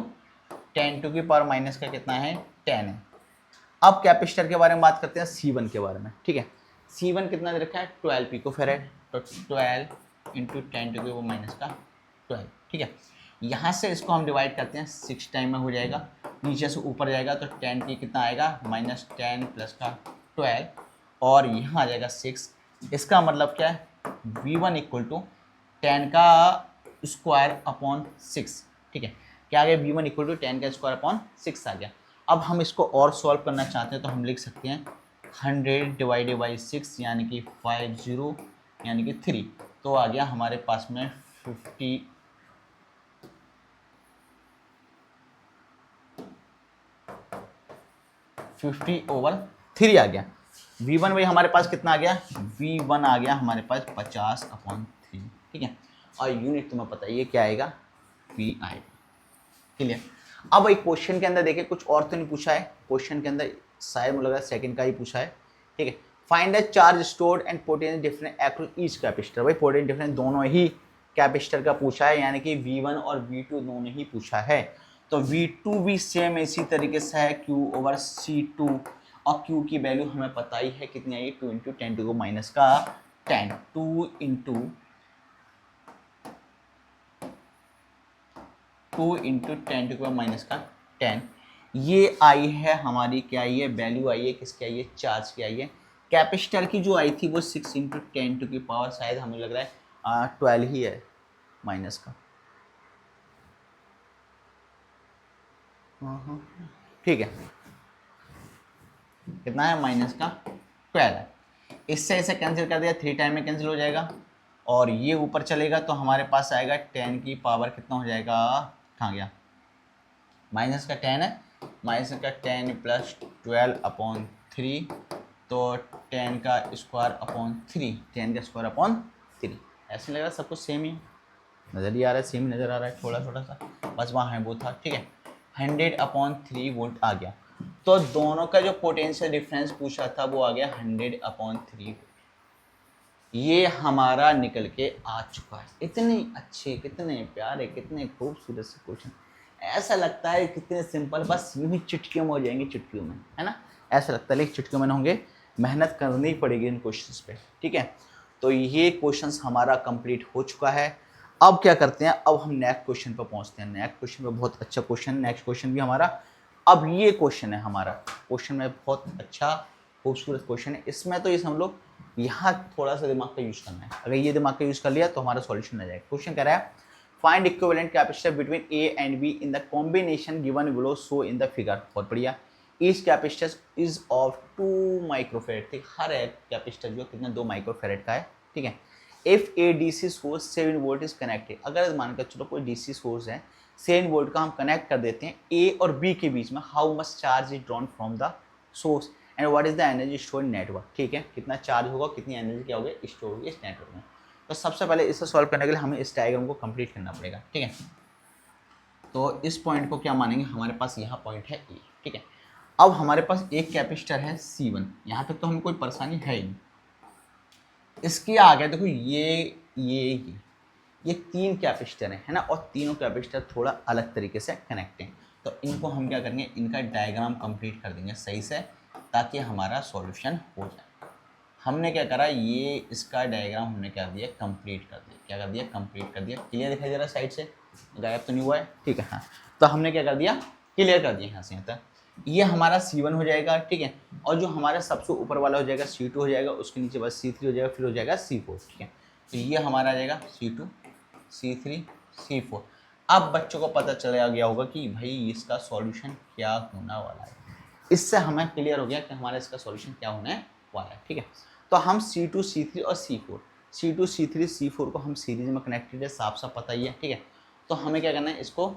10 टू की पावर माइनस का कितना है 10 है। अब कैपेसिटर के बारे में बात करते हैं, C1 के बारे में, ठीक है। C1 कितना दे रखा है, 12 पिकोफैरेड, तो 12 इंटू 10⁻⁻12, ठीक है। यहाँ से इसको हम डिवाइड करते हैं 6 टाइम में हो जाएगा, नीचे से ऊपर जाएगा तो 10 की कितना आएगा -10 प्लस का 12, और यहाँ आ जाएगा 6। इसका मतलब क्या है, V1 इक्वल टू 10 का स्क्वायर अपॉन 6, ठीक है। क्या आ गया, V1 इक्वल टू 10 का स्क्वायर अपॉन 6 आ गया। अब हम इसको और सॉल्व करना चाहते हैं तो हम लिख सकते हैं 100 डिवाइडेड बाई 6 यानी कि 50 यानी कि 3, तो आ गया हमारे पास में 50/3 आ गया। V1 भाई हमारे पास कितना आ गया, V1 आ गया हमारे पास 50/3, ठीक है। और यूनिट तुम्हें पता है ये क्या आएगा, V आएगा, क्लियर। अब एक क्वेश्चन के अंदर देखिए कुछ और तो नहीं पूछा है, क्वेश्चन के अंदर शायद मुझे लग रहा है सेकंड का ही पूछा है, ठीक है। Find the charge stored and potential difference across each capacitor. भाई पोटेंशियल डिफरेंस दोनों ही कैपेसिटर का पूछा है, यानी कि V1 और V2 दोनों ही पूछा है। तो V2 भी सेम इसी तरीके से है Q/C2, और Q की वैल्यू हमें पता ही है कितनी आई, 2 × 10⁻⁻10, 2 × 10⁻⁻10, ये आई है हमारी, क्या आई है, वैल्यू आई है, किसकी आई है, चार्ज की आई है। कैपेसिटर की जो आई थी वो 6 × 10⁻, शायद हमें लग रहा है 12 ही है माइनस का, ठीक है, कितना है, माइनस का 12 है। इससे इसे कैंसिल कर दिया, 3 टाइम में कैंसिल हो जाएगा, और ये ऊपर चलेगा तो हमारे पास आएगा 10 की पावर कितना हो जाएगा, कहाँ गया, माइनस का 10 है, माइनस का 10 प्लस 12/3, तो 10 का स्क्वायर अपॉन 3, 10 का स्क्वायर अपॉन 3। ऐसे लग रहा है सब कुछ सेम ही नज़र ही आ रहा है, सेम नज़र आ रहा है, थोड़ा थोड़ा सा बस वहाँ है वो था, ठीक है। 100/3 वोल्ट आ गया, तो दोनों का जो पोटेंशियल डिफरेंस पूछा था वो आ गया 100/3। ये हमारा निकल के आ चुका है। इतने अच्छे, कितने प्यारे, कितने खूबसूरत से क्वेश्चन, ऐसा लगता है कितने सिंपल, बस यूं ही चुटकियों में हो जाएंगे, चुटकियों में, है ना, ऐसा लगता है, लेकिन चुटकियों में ना होंगे, मेहनत करनी पड़ेगी इन क्वेश्चंस पे, ठीक है। तो ये क्वेश्चंस हमारा कंप्लीट हो चुका है। अब क्या करते हैं, अब हम नेक्स्ट क्वेश्चन पर पहुंचते हैं। नेक्स्ट क्वेश्चन पे बहुत अच्छा क्वेश्चन, नेक्स्ट क्वेश्चन भी हमारा, अब ये क्वेश्चन है हमारा, क्वेश्चन में बहुत अच्छा खूबसूरत क्वेश्चन है। इसमें तो ये हम लोग यहाँ थोड़ा सा दिमाग का यूज करना है, अगर ये दिमाग का यूज कर लिया तो हमारा सॉल्यूशन आ जाएगा। क्वेश्चन कह रहा है find equivalent capacitor between A and be in the combination given below so in the figure. बहुत बढ़िया। Each capacitor is of 2 microfarad, ठीक, हर एक कैपेसिटर जो कितना 2 माइक्रोफेरेड का है, ठीक है। If A DC source 7 volt is connected, अगर मानकर चलो कोई डीसी सोर्स है 7 वोल्ट का, हम कनेक्ट कर देते हैं ए और बी के बीच में, how much charge is drawn from the source and what is the energy store in network, ठीक है। कितना चार्ज होगा, कितनी एनर्जी क्या होगी, स्टोर होगी इस नेटवर्क में। तो सबसे पहले इसे सॉल्व करने के लिए हमें इस डायग्राम को कंप्लीट करना पड़ेगा, ठीक है। तो इस पॉइंट को क्या मानेंगे, हमारे पास यहाँ पॉइंट है ए, ठीक है। अब हमारे पास एक कैपेसिटर है C1, यहाँ तक तो हमें कोई परेशानी है ही नहीं। इसके आगे देखो ये 3 कैपेसिटर है ना, और तीनों कैपेसिटर थोड़ा अलग तरीके से कनेक्ट हैं। तो इनको हम क्या करेंगे, इनका डायग्राम कंप्लीट कर देंगे सही से, ताकि हमारा सॉल्यूशन हो जाए। हमने क्या करा, ये इसका डायग्राम हमने क्या दिया, कंप्लीट कर दिया। क्या कर दिया, कंप्लीट कर दिया। क्लियर दिखाई दे रहा है साइड से, गायब तो नहीं हुआ है, ठीक है। हाँ, तो हमने क्या कर दिया, क्लियर कर दिया यहाँ से यहाँ तक। ये हमारा C1 हो जाएगा, ठीक है। और जो हमारा सबसे ऊपर वाला हो जाएगा C2 हो जाएगा, उसके नीचे बस C3 हो जाएगा, फिर हो जाएगा C4, ठीक है। तो ये हमारा आ जाएगा C2 C3 C4। अब बच्चों को पता चला गया होगा कि भाई इसका सॉल्यूशन क्या होने वाला है। इससे हमें क्लियर हो गया कि हमारा इसका सॉल्यूशन क्या होने वाला है, ठीक है। तो हम C2 C3 और C2 C3 C4 को हम सीरीज में कनेक्टेड है, साफ साफ पता ही है, ठीक है। तो हमें क्या करना है, इसको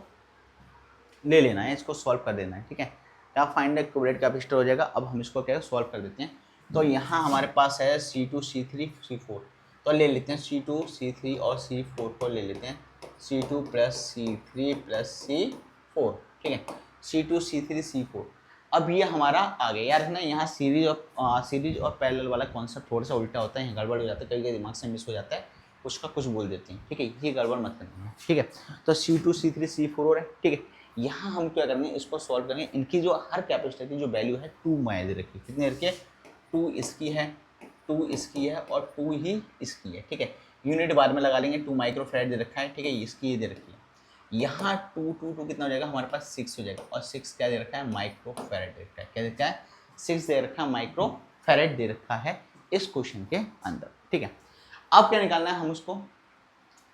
ले लेना है, इसको सॉल्व कर देना है, ठीक है। क्या फाइंड इक्विवेलेंट कैपेसिटर हो जाएगा। अब हम इसको क्या सॉल्व कर देते हैं। तो यहाँ हमारे पास है C2 C3 C4, तो ले लेते हैं C2 C3 और C4 को ले लेते हैं, C2 + C3 + C4, ठीक है। C2 C3 C4। अब ये हमारा आ गया यार, है ना। यहाँ सीरीज और पैरेलल वाला कॉन्सेप्ट थोड़ा सा उल्टा होता है, यहाँ गड़बड़ हो जाता है, कभी कभी दिमाग से मिस हो जाता है, उसका कुछ बोल देते हैं, ठीक है। ये गड़बड़ मत करना है, ठीक है। तो C2 C3 C4 हो रहा है, ठीक है। यहाँ हम क्या करेंगे, इसको सॉल्व करेंगे। इनकी जो हर कैपेसिटर की जो वैल्यू है 2 मैं दे रखी है, कितने रखी है, 2 इसकी है, 2 इसकी है और 2 ही इसकी है, ठीक है। यूनिट बाद में लगा लेंगे, 2 माइक्रोफैराड दे रखा है, ठीक है, इसकी ये दे रखी है। यहाँ 2 2 2 कितना हो जाएगा हमारे पास 6 हो जाएगा, और 6 क्या दे रखा है, माइक्रोफैराड दे रखा है, क्या दे रखा है, 6 दे रखा है, माइक्रोफैराड दे रखा है इस क्वेश्चन के अंदर, ठीक है। अब क्या निकालना है, हम उसको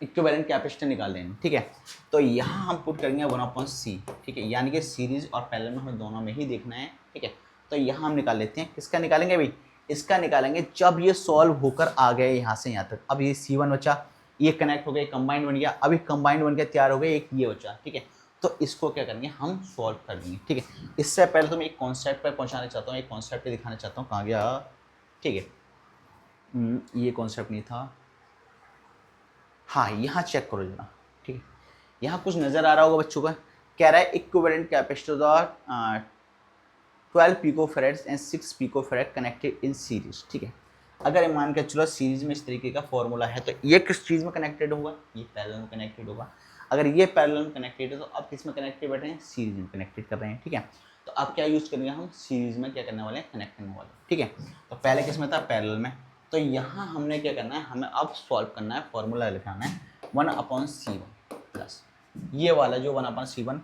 इक्विवेलेंट कैपेसिटर निकाल लेंगे, ठीक है। तो यहाँ हम पुट करेंगे 1/c, ठीक है, यानी कि सीरीज और पैरेलल में हमें दोनों में ही देखना है, ठीक है। तो यहाँ हम निकाल लेते हैं, किसका निकालेंगे भाई, इसका निकालेंगे जब ये सॉल्व होकर आ गए यहाँ से यहाँ तक। अब ये C1 बचा, ये कनेक्ट हो गया, कंबाइंड बन गया, अभी कंबाइंड बन के तैयार हो गए, एक ये बचा, ठीक है। तो इसको क्या करेंगे, हम सॉल्व कर देंगे, ठीक है। इससे पहले तो मैं एक कॉन्सेप्ट पर पहुँचाना चाहता हूँ, एक कॉन्सेप्ट दिखाना चाहता हूँ, कहाँ गया, ठीक है। ये कॉन्सेप्ट नहीं था, हाँ यहाँ चेक करो जरा, ठीक है। यहाँ कुछ नज़र आ रहा होगा बच्चों का, कह रहा है equivalent capacitor are 12 picofarads and 6 picofarad connected in series, ठीक है। अगर मान के चलो सीरीज में इस तरीके का फॉर्मूला है, तो ये किस चीज़ में कनेक्टेड होगा, ये पैरेलल में कनेक्टेड होगा। अगर ये पैरेलल में कनेक्टेड है तो अब किस में कनेक्टेड बैठे हैं, सीरीज में कनेक्टेड कर रहे हैं, ठीक है। तो अब क्या यूज़ करेंगे, हम सीरीज में क्या करने वाले हैं, कनेक्ट करने वाले, ठीक है। तो पहले किस में था, पैरेलल में। तो यहाँ हमने क्या करना है, हमें अब सॉल्व करना है, फॉर्मूला लिखाना है 1/C1 प्लस ये वाला जो 1/C1,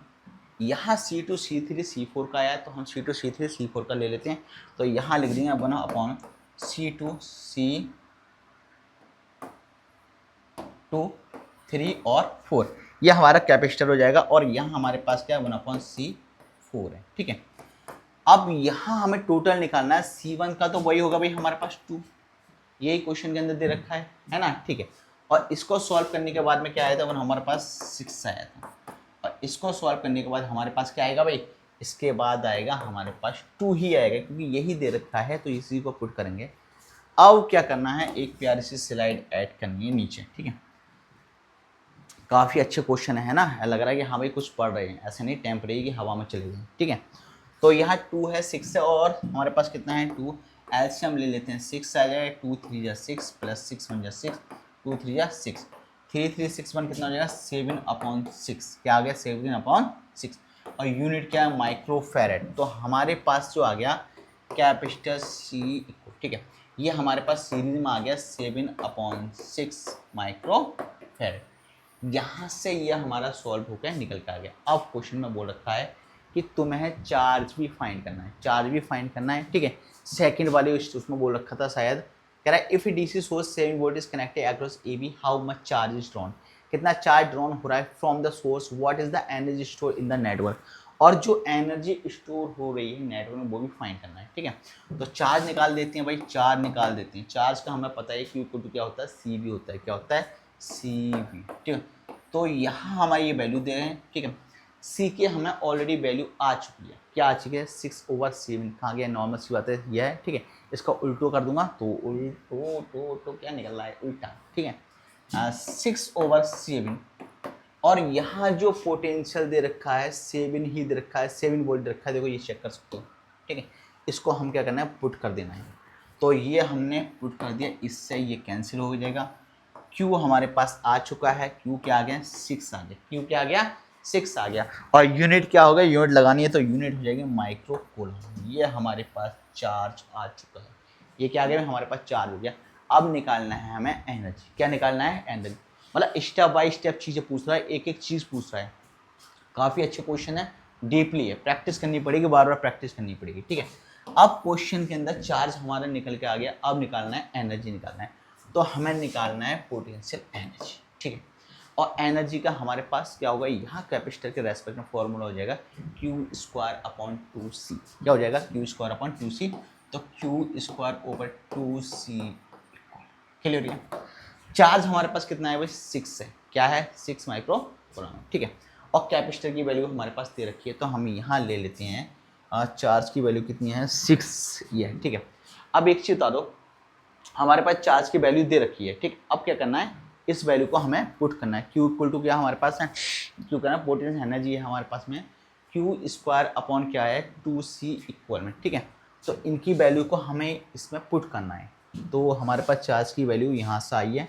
यहाँ C2 C3 C4 का आया, तो हम C2 C3 C4 का ले लेते हैं। तो यहाँ लिख देंगे 1/C2 C2 3 और 4, यह हमारा कैपेसिटर हो जाएगा। और यहाँ हमारे पास क्या है, 1/C4 है, ठीक है। अब यहाँ हमें टोटल निकालना है, C1 का तो वही होगा भाई हमारे पास 2, यही क्वेश्चन के अंदर दे रखा है ना, ठीक है। और इसको सॉल्व करने के बाद में क्या आया था, वो हमारे पास 6 आया था। और इसको सॉल्व करने के बाद हमारे पास क्या आएगा भाई, इसके बाद आएगा हमारे पास 2 ही आएगा, क्योंकि यही दे रखा है, तो इसी को पुट करेंगे। अब क्या करना है, एक प्यारी सी स्लाइड ऐड करनी है नीचे, ठीक है। काफ़ी अच्छे क्वेश्चन है ना, लग रहा है कि हाँ भाई कुछ पढ़ रहे हैं, ऐसे नहीं टेम्परेरी की हवा में चले गए, ठीक है। तो यहाँ 2 है, 6 है, और हमारे पास कितना है 2, एलसीएम ले लेते हैं, 6 आ जाएगा, 2 3 जा 6 प्लस 6 1 जा 6, 2 3 जा 6, 3 3 6 1 कितना हो जाएगा, 7/6, क्या आ गया 7/6। और यूनिट क्या है, माइक्रोफैराड। तो हमारे पास जो आ गया कैपेसिटर C, ठीक है, ये हमारे पास सीरीज में आ गया 7/6 माइक्रोफैराड। यहाँ से ये हमारा सॉल्व होकर निकल के आ गया। अब क्वेश्चन में बोल रखा है कि तुम्हें चार्ज भी फाइंड करना है, चार्ज भी फाइंड करना है, ठीक है। सेकंड वाले उसमें बोल रखा था शायद, कह रहा है if DC source 7 volt is connected across AB how much charge is drawn, कितना चार्ज ड्रॉन हो रहा है from the source, what is the energy store in the network, और जो एनर्जी स्टोर हो रही है नेटवर्क में वो भी फाइंड करना है, ठीक है। तो चार्ज निकाल देते हैं भाई, चार्ज निकाल देते हैं। चार्ज का हमें पता है कि क्या होता है, CV होता है, क्या होता है, CV, ठीक है। तो यहाँ हमारी ये वैल्यू दे रहे हैं, ठीक है। C की हमें ऑलरेडी वैल्यू आ चुकी है, क्या आ चुकी है, 6/7, कहाँ गया, नॉर्मल सी बात है यह है, ठीक है। इसका उल्टो कर दूंगा तो उल्टो क्या निकल रहा है, उल्टा, ठीक है, 6/7। और यहाँ जो पोटेंशियल दे रखा है 7 ही दे रखा है, 7 वोल्ट दे रखा है, देखो ये चेक कर सकते हो, ठीक है। इसको हम क्या करना है, पुट कर देना है। तो ये हमने पुट कर दिया, इससे ये कैंसिल हो जाएगा। Q हमारे पास आ चुका है, Q क्या आ गया, 6 आ गया, Q क्या आ गया, 6 आ गया। और यूनिट क्या होगा, यूनिट लगानी है तो यूनिट हो जाएगी माइक्रो कूलम। ये हमारे पास चार्ज आ चुका है, ये क्या आ गया, हमारे पास चार्ज हो गया। अब निकालना है हमें एनर्जी, क्या निकालना है, एनर्जी। मतलब स्टेप बाय स्टेप चीज़ें पूछ रहा है, एक एक चीज़ पूछ रहा है। काफ़ी अच्छे क्वेश्चन है, डीपली है, प्रैक्टिस करनी पड़ेगी, बार बार प्रैक्टिस करनी पड़ेगी, ठीक है। अब क्वेश्चन के अंदर चार्ज हमारा निकल के आ गया, अब निकालना है एनर्जी निकालना है। तो हमें निकालना है पोटेंशियल एनर्जी, ठीक है। और एनर्जी का हमारे पास क्या होगा, यहाँ कैपेसिटर के रेस्पेक्ट में फॉर्मूला हो जाएगा Q²/2C, क्या हो जाएगा, Q²/2C। तो Q²/2C क्लियर है। चार्ज हमारे पास कितना है भाई, 6 है, क्या है, 6 माइक्रो कूलम, ठीक है। और कैपेसिटर की वैल्यू हमारे पास दे रखी है, तो हम यहाँ ले लेते हैं चार्ज की वैल्यू कितनी है, 6 ये है, ठीक है। अब एक चीज़ बता दो, हमारे पास चार्ज की वैल्यू दे रखी है, ठीक। अब क्या करना है, इस वैल्यू को हमें पुट करना है। Q क्या हमारे पास है, Q करना है पोटेंशियल एनर्जी है हमारे पास में, Q² क्या है, 2C इक्वल में, ठीक है। तो इनकी वैल्यू को हमें इसमें पुट करना है। तो हमारे पास चार्ज की वैल्यू यहाँ से आई है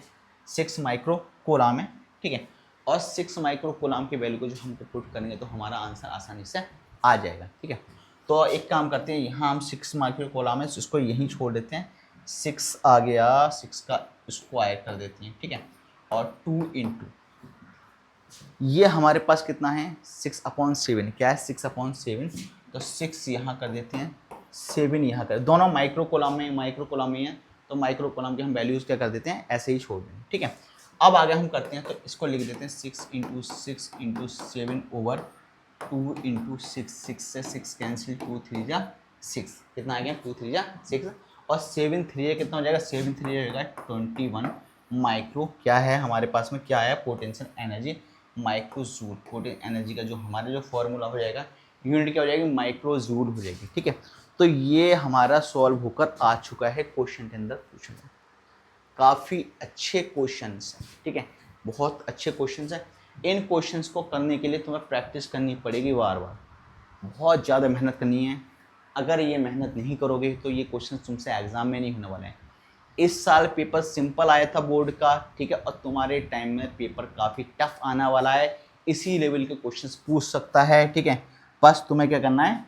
6 माइक्रो कूलम है, ठीक है। और 6 माइक्रो कूलम की वैल्यू को जो हमको पुट करेंगे तो हमारा आंसर आसानी से आ जाएगा। ठीक है, तो एक काम करते हैं, यहाँ हम 6 माइक्रो कूलम है इसको यहीं छोड़ देते हैं, 6 आ गया, 6 का स्क्वायर कर देते हैं। ठीक है, और 2 इंटू ये हमारे पास कितना है 6/7, क्या है 6/7, तो 6 यहाँ कर देते हैं, 7 यहाँ कर, दोनों माइक्रो कॉलम में है, तो माइक्रो कॉलम के हम वैल्यूज़ क्या कर देते हैं ऐसे ही छोड़ देंगे। ठीक है, अब आगे हम करते हैं, तो इसको लिख देते हैं 6 × 7/2 × 6, 6 से 6 कैंसिल, 2 3 जा 6, कितना आ गया 2 3 जा 6, और 7 3 कितना हो जाएगा, 7 3 हो जाएगा 21 माइक्रो, क्या है हमारे पास में, क्या है potential energy micro joule. Potential energy का जो हमारा जो फॉर्मूला हो जाएगा, यूनिट क्या हो जाएगी, माइक्रो जूल हो जाएगी। ठीक है, तो ये हमारा सॉल्व होकर आ चुका है क्वेश्चन के अंदर पूछा गया। काफ़ी अच्छे क्वेश्चंस हैं। ठीक है, बहुत अच्छे क्वेश्चंस हैं। इन क्वेश्चंस को करने के लिए तुम्हें प्रैक्टिस करनी पड़ेगी बार बार, बहुत ज़्यादा मेहनत करनी है। अगर ये मेहनत नहीं करोगे तो ये क्वेश्चन तुमसे एग्जाम में नहीं होने वाले हैं। इस साल पेपर सिंपल आया था बोर्ड का, ठीक है, और तुम्हारे टाइम में पेपर काफ़ी टफ आने वाला है, इसी लेवल के क्वेश्चंस पूछ सकता है। ठीक है, बस तुम्हें क्या करना है,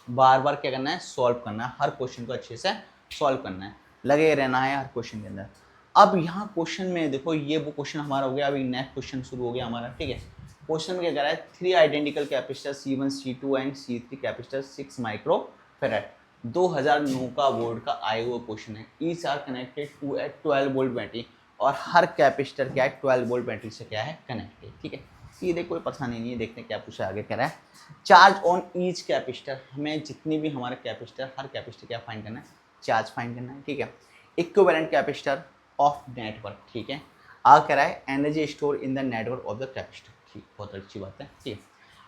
बार बार क्या करना है, सॉल्व करना है, हर क्वेश्चन को अच्छे से सॉल्व करना है, लगे रहना है हर क्वेश्चन के अंदर। अब यहाँ क्वेश्चन में देखो, ये वो क्वेश्चन हमारा हो गया, अभी नेक्स्ट क्वेश्चन शुरू हो गया हमारा। ठीक है, क्वेश्चन में क्या कह रहा है, 3 identical capacitor C1 C2 and C3 capacitor 6 microfarad, 2009 का बोर्ड का आया हुआ क्वेश्चन है। Each are connected to a 12 volt battery, और हर कैपेसिटर क्या है 12 वोल्ट बैटरी से क्या है कनेक्टेड। ठीक है, सीधे कोई परेशानी नहीं है, देखते हैं क्या पूछा आगे कह रहा है। चार्ज ऑन ईच कैपेसिटर, हमें जितनी भी हमारे कैपेसिटर, हर कैपेसिटर क्या फाइंड करना है, चार्ज फाइंड करना है। ठीक है, इक्विवेलेंट कैपेसिटर ऑफ नेटवर्क। ठीक है, आगे कह रहा है energy store in the network of the capacitor. ठीक, बहुत अच्छी बात है। ठीक है,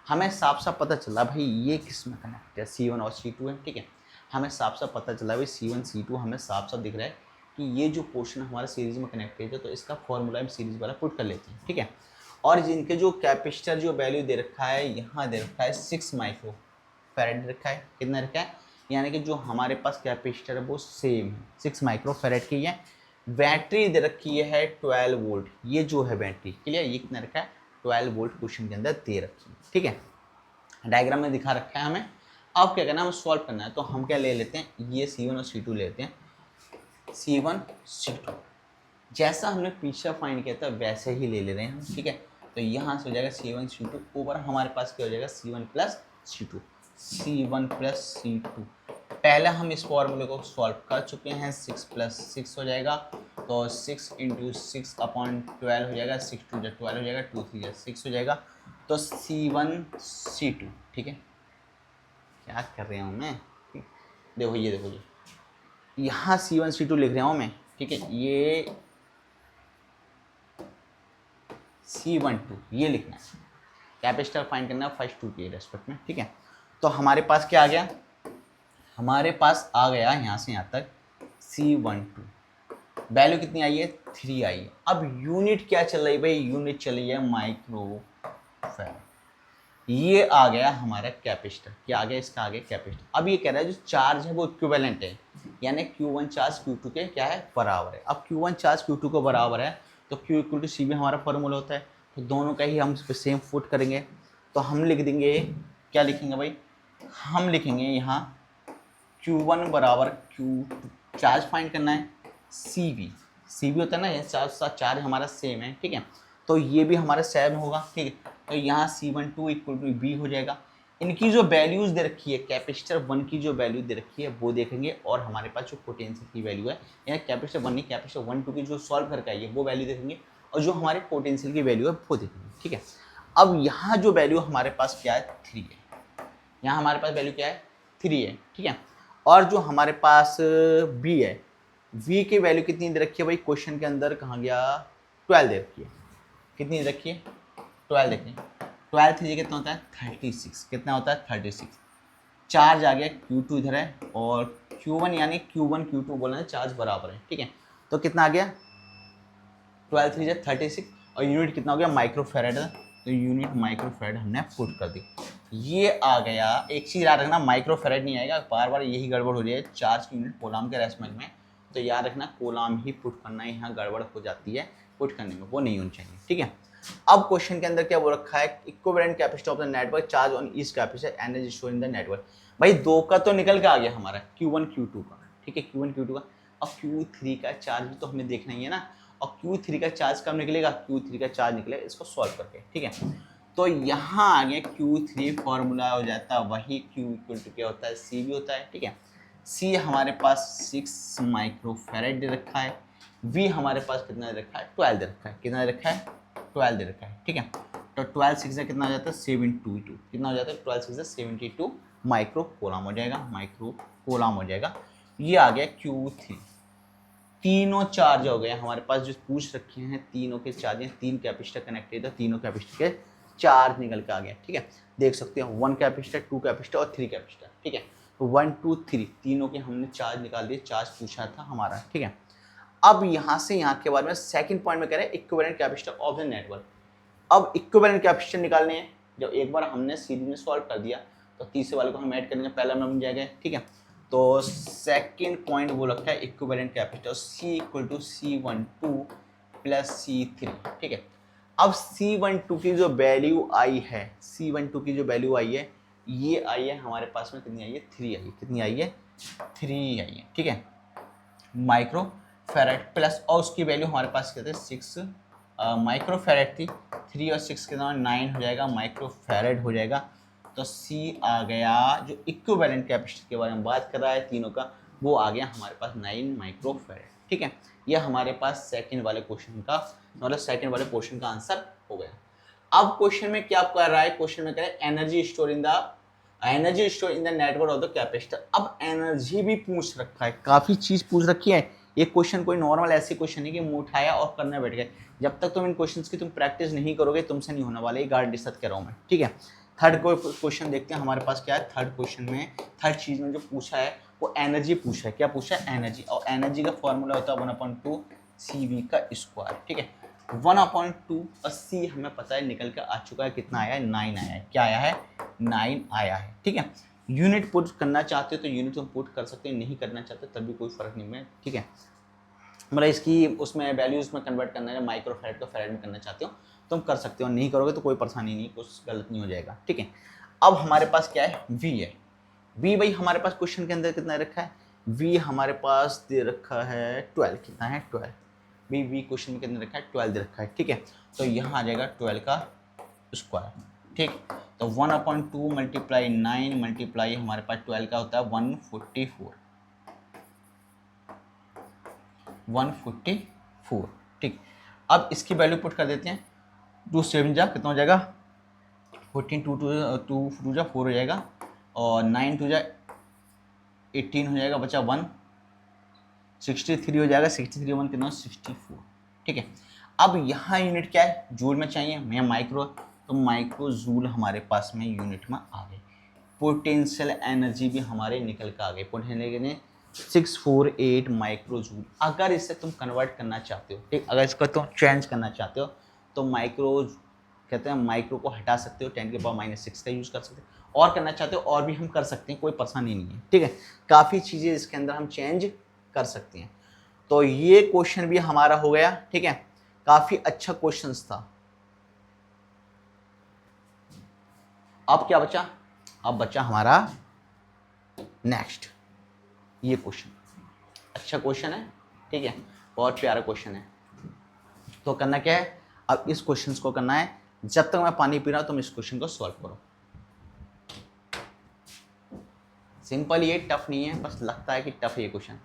हमें साफ साफ पता चला भाई ये किस में कनेक्ट है, C1 और C2 है। ठीक है, हमें साफ साफ पता चला भाई C1 C2 हमें साफ साफ दिख रहा है कि ये जो पोर्शन हमारा सीरीज में कनेक्टेड है, तो इसका फॉर्मूला हम सीरीज वाला पुट कर लेते हैं। ठीक है, और जिनके जो कैपेसिटर जो वैल्यू दे रखा है, यहाँ दे रखा है 6 माइक्रो फेरेड दे रखा है, कितना रखा है, यानी कि जो हमारे पास कैपेसिटर है वो सेम है, 6 माइक्रो फेरेड की है। बैटरी दे रखी है 12 वोल्ट, ये जो है बैटरी क्लियर, ये कितना रखा है 12 वोल्ट क्वेश्चन के अंदर दे रखी है। ठीक है, डायग्राम में दिखा रखा है हमें। अब क्या करना है, हमें सॉल्व करना है, तो हम क्या ले लेते हैं, ये C1 और C2 लेते हैं, C1 C2 जैसा हमने पीछे फाइंड किया था वैसे ही ले रहे हैं हम। ठीक है, तो यहाँ से हो जाएगा C1 C2, ऊपर हमारे पास क्या हो जाएगा C1 + C2, C1 + C2। पहले हम इस फॉर्मूले को सॉल्व कर चुके हैं, 6 + 6 हो जाएगा, तो 6 × 6/12 हो जाएगा, 6 2 जा 12 हो जाएगा, 2 3 जा 6 हो जाएगा, तो C1 C2। ठीक है, क्या कर रहा हूँ मैं, देखो ये देखो ये यहाँ C1 C2 लिख रहा हूँ मैं। ठीक है, ये C12 ये लिखना है, कैपेसिटर फाइंड करना है फर्स्ट 2 के रेस्पेक्ट में। ठीक है, तो हमारे पास क्या आ गया, हमारे पास आ गया यहाँ से यहाँ तक C12, वैल्यू कितनी आई है 3 आई है। अब यूनिट क्या चल रही है भाई, यूनिट चल रही है माइक्रो फेरेड। ये आ गया हमारा कैपेसिटर, क्या आ गया, इसका आ गया कैपेसिटर। अब ये कह रहा है जो चार्ज है वो इक्विवेलेंट है, यानी Q1 चार्ज Q2 के क्या है बराबर है। अब Q1 चार्ज Q2 को बराबर है, तो Q = C भी हमारा फॉर्मूला होता है, तो दोनों का ही हम इस पर सेम फुट करेंगे। तो हम लिख देंगे, क्या लिखेंगे भाई, हम लिखेंगे यहाँ Q1 = Q2, चार्ज फाइंड करना है, CV होता है ना, ये चार्ज हमारा सेम है। ठीक है, तो ये भी हमारा सेम होगा। ठीक है, तो यहाँ C12 = B हो जाएगा। इनकी जो वैल्यूज़ दे रखी है, कैपेसिटर 1 की जो वैल्यू दे रखी है वो देखेंगे, और हमारे पास जो पोटेंशियल की वैल्यू है, यानी कैपेसिटर 1 नहीं कैपेसिटर 1 2 की जो सॉल्व करके आई है वो वैल्यू देखेंगे, और जो हमारे पोटेंशियल की वैल्यू है वो देखेंगे। ठीक है, अब यहाँ जो वैल्यू हमारे पास क्या है 3 है, यहाँ हमारे पास वैल्यू क्या है 3 है। ठीक है, और जो हमारे पास B है, V की वैल्यू कितनी दे रखी है भाई, क्वेश्चन के अंदर कहाँ गया, 12 दे रखी है, कितनी दे रखी है 12 देखें, 12 3 कितना होता है 36, कितना होता है 36। चार्ज आ गया Q2 इधर है, और Q1 यानी Q1 Q2 बोलना है चार्ज बराबर है। ठीक है, तो कितना आ गया 12 3 36, और यूनिट कितना हो गया माइक्रो फेरेड है, तो यूनिट माइक्रो फेरेड हमने पुट कर दी। ये आ गया, एक चीज़ याद रखना, माइक्रो फेरेड नहीं आएगा, बार बार यही गड़बड़ हो रही है, चार्ज की यूनिट कोलाम के रेस्पेक्ट में, तो याद रखना कोलाम ही पुट करना, यहाँ गड़बड़ हो जाती है पुट करने में, वो नहीं होनी चाहिए। ठीक है, अब क्वेश्चन के अंदर क्या बोल रखा है, equivalent capacity of the network charge on each capacitor energy store in the network. भाई दो का तो निकल के आ गया हमारा Q1 Q2 का, ठीक है, Q1 Q2 का। अब Q3 का चार्ज भी तो हमें देखना ही है ना, और Q3 का चार्ज कब निकलेगा, Q3 का चार्ज निकलेगा इसको सॉल्व करके, ठीक है। तो यहाँ आगे Q3 फॉर्मूला हो जाता है वही, Q इक्वल टू क्या होता है, C भी होता है, ठीक है। C हमारे पास 6 माइक्रोफैरेड दे रखा है, V हमारे पास कितना दे रखा है, 12 दे रखा है, कितना दे रखा है, 12 दे रखा है, ठीक है। तो 12 6 कितना हो जाता है, 72, कितना हो जाता है, 12 6 72 माइक्रो कोलम हो जाएगा, माइक्रो कोलम हो जाएगा। ये आ गया Q3। तीनों चार्ज हो गए हमारे पास, जो पूछ रखे हैं तीनों के चार्ज हैं, 3 कैपेसिटर कनेक्टेड है, तीनों कैपेसिटर के चार्ज निकल के आ गया, ठीक है। देख सकते हैं 1 कैपेसिटर, 2 कैपेसिटर और 3 कैपेसिटर, ठीक है। तो 1 2 3 तीनों के हमने चार्ज निकाल दिए, चार्ज पूछा था हमारा, ठीक है। अब यहाँ से यहाँ के बारे में सेकंड पॉइंट में कह रहे हैं equivalent capacitor of the network. अब इक्विवेलेंट कैपेसिटर निकालने हैं, जब एक बार हमने सीरीज में सॉल्व कर दिया तो तीसरे वाले को हम ऐड करेंगे, पहला नंबर जाएगा, ठीक है। तो सेकंड पॉइंट वो लगता है equivalent capacitor C equal to C12 plus C3, ठीक है। अब C12 की जो वैल्यू आई है, C12 की जो वैल्यू आई है, ये आई है हमारे पास में कितनी आई है, 3 आई है, कितनी आई है, 3 आई है, ठीक है, माइक्रो फेरेड प्लस, और उसकी वैल्यू हमारे पास कहते हैं 6 माइक्रो फेरेड थी, 3 और 6 के साथ 9 हो जाएगा, माइक्रो फेरेड हो जाएगा। तो C आ गया, जो इक्विवेलेंट कैपेसिटी के बारे में बात कर रहा है तीनों का, वो आ गया हमारे पास 9 माइक्रो फेरेड, ठीक है। ये हमारे पास सेकंड वाले क्वेश्चन का, मतलब सेकंड वाले क्वेश्चन का आंसर हो गया। अब क्वेश्चन में क्या कर रहा है, क्वेश्चन में कह रहा है energy store in the network of the capacitor. अब एनर्जी भी पूछ रखा है, काफी चीज पूछ रखी है। ये क्वेश्चन कोई नॉर्मल ऐसे क्वेश्चन नहीं कि मुंह उठाया और करने बैठ गए। जब तक तुम इन क्वेश्चंस की तुम प्रैक्टिस नहीं करोगे तुमसे नहीं होने वाला, ये गारंटी सच कह रहा हूँ मैं, ठीक है। थर्ड क्वेश्चन देखते हैं हमारे पास क्या है। थर्ड क्वेश्चन में, थर्ड चीज में जो पूछा है वो एनर्जी पूछा है। क्या पूछा है, एनर्जी। और एनर्जी का फॉर्मूला होता है 1/2 CV का स्क्वायर, ठीक है। 1/2 और C हमें पता है निकल के आ चुका है, कितना आया है, 9 आया है। क्या आया है, 9 आया है, ठीक है। यूनिट पुट करना चाहते हो तो यूनिट तुम पुट कर सकते हो, नहीं करना चाहते तब भी कोई फर्क नहीं है, ठीक है। मतलब इसकी उसमें वैल्यूज में कन्वर्ट करना है, माइक्रो फैरेड को फैरेड में करना चाहते हो तुम कर सकते हो, नहीं करोगे तो कोई परेशानी नहीं, कुछ गलत नहीं हो जाएगा, ठीक है। अब हमारे पास क्या है, V है। V भाई हमारे पास क्वेश्चन के अंदर कितना रखा है, V हमारे पास दे रखा है 12, कितना है 12। V क्वेश्चन के अंदर रखा है 12 दे रखा है, ठीक है। तो यहाँ आ जाएगा 12 का स्क्वायर, ठीक। तो 1/2 मल्टीप्लाई 9 मल्टीप्लाई हमारे पास 12 का होता है 144, ठीक। अब इसकी वैल्यू पुट कर देते हैं, 2 7 जा कितना हो जाएगा, 14 2 2 जा 4 हो जाएगा, और 9 2 जा 18 हो जाएगा, बचा 1 63 हो जाएगा, 63 1 कितना 64, ठीक है। अब यहाँ यूनिट क्या है, जूल में चाहिए, मैं माइक्रो, तो माइक्रो जूल हमारे पास में यूनिट में आ गए। पोटेंशियल एनर्जी भी हमारे निकल कर आ गए, पोटेंशियल 648 माइक्रो जूल। अगर इसे तुम कन्वर्ट करना चाहते हो, ठीक, अगर इसको तुम चेंज करना चाहते हो तो माइक्रो कहते हैं, माइक्रो को हटा सकते हो, 10⁻⁻⁶ का यूज़ कर सकते हो, और करना चाहते हो और भी हम कर सकते हैं, कोई परेशानी नहीं है, ठीक है। काफ़ी चीज़ें इसके अंदर हम चेंज कर सकते हैं। तो ये क्वेश्चन भी हमारा हो गया, ठीक है। काफ़ी अच्छा क्वेश्चन था। अब क्या बचा, अब बचा हमारा नेक्स्ट ये क्वेश्चन। अच्छा क्वेश्चन है, ठीक है, बहुत प्यारा क्वेश्चन है। तो करना क्या है, अब इस क्वेश्चन को करना है, जब तक मैं पानी पी रहा हूं तुम इस क्वेश्चन को सॉल्व करो। सिंपल, ये टफ नहीं है, बस लगता है कि टफ है ये क्वेश्चन।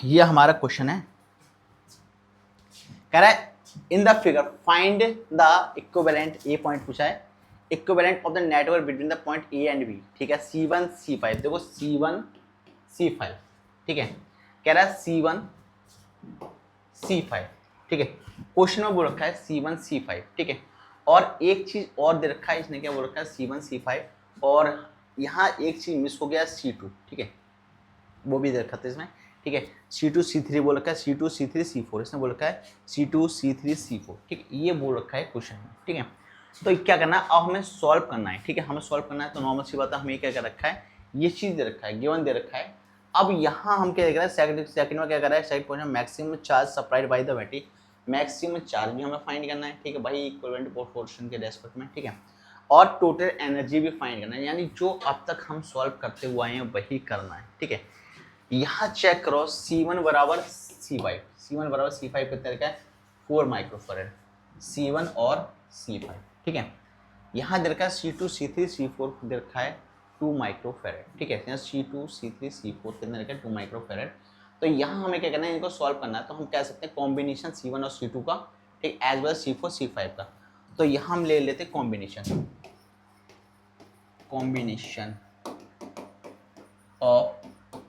ये हमारा क्वेश्चन है, कह रहा है in the figure find the equivalent, a point पूछा है, equivalent of the network between the point A and B, ठीक है। C1 C5, देखो C1 C5, ठीक है। कह रहा है C1 C5, ठीक है। क्वेश्चन में बोल रखा है C1 C5, ठीक है। और एक चीज और दे रखा है, इसने क्या बोल रखा है C1 C5 और यहाँ एक चीज मिस हो गया C2, ठीक है, वो भी दे रखा था इसमें, ठीक है। C2 C3 बोल रखा है, C2 C3 C4, इसने बोल रखा है C2 C3 C4, ठीक है, ये बोल रखा है क्वेश्चन में, ठीक है। तो क्या करना है, अब हमें सॉल्व करना है, ठीक है, हमें सॉल्व करना है। तो नॉर्मल सी बात है, हमें क्या कर रखा है, ये चीज दे रखा है, गिवन दे रखा है। अब यहाँ हम क्या देख रहे हैं, सेकंड में क्या कर रहा है, second question maximum charge supplied by the battery, maximum charge भी हमें फाइंड करना है, ठीक है भाई, इक्विवेलेंट प्रोपोर्शन के रेस्पेक्ट में, ठीक है। और टोटल एनर्जी भी फाइंड करना है, यानी जो अब तक हम सॉल्व करते हुए आए हैं वही करना है, ठीक है। यहाँ चेक करो C1 बराबर C5, C1 बराबर C5 कितने रखा है 4 माइक्रोफैरड, C1 और C5, ठीक है। यहाँ दे रखा है C2 C3 C4 दे रखा है 2 माइक्रोफैरड, ठीक है। यहाँ C2 C3 C4 कितने रखा है 2 माइक्रोफैरड। तो यहाँ हमें क्या करना है, इनको सॉल्व करना है। तो हम कह सकते हैं कॉम्बिनेशन C1 और C2 का, ठीक, एज वेल C4 C5 का। तो यहाँ हम ले लेते हैं कॉम्बिनेशन ऑफ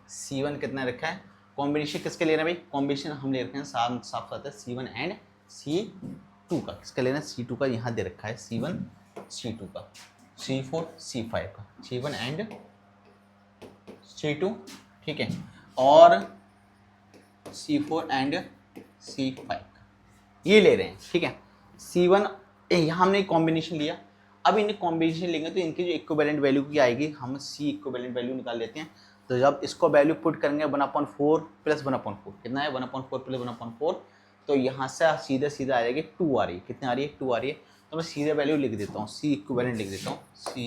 C1 कितना रखा है, कॉम्बिनेशन किसके ले रहे हैं भाई, कॉम्बिनेशन हम ले रखे हैं साफ साफ साथ है C1 एंड C2 का, किसका ले रहे हैं C2 का, यहाँ दे रखा है C1 C2 का, C4 C5 का, C1 एंड C2, ठीक है, और C4 एंड C5 का ये ले रहे हैं, ठीक है। C1 यहाँ हमने कॉम्बिनेशन लिया, अब इन्हें कॉम्बिनेशन लेंगे तो इनकी जो इक्विवेलेंट वैल्यू की आएगी, हम C इक्विवेलेंट वैल्यू निकाल लेते हैं। तो जब इसको वैल्यू पुट करेंगे 1/4 प्लस 1/4 कितना है 1/4 प्लस 1/4, तो यहाँ से सीधे सीधे आ जाएगी 2 आ रही है, कितनी आ रही है 2 आ रही है। तो मैं सीधे वैल्यू लिख देता हूँ, C इक्विवेलेंट लिख देता हूँ, C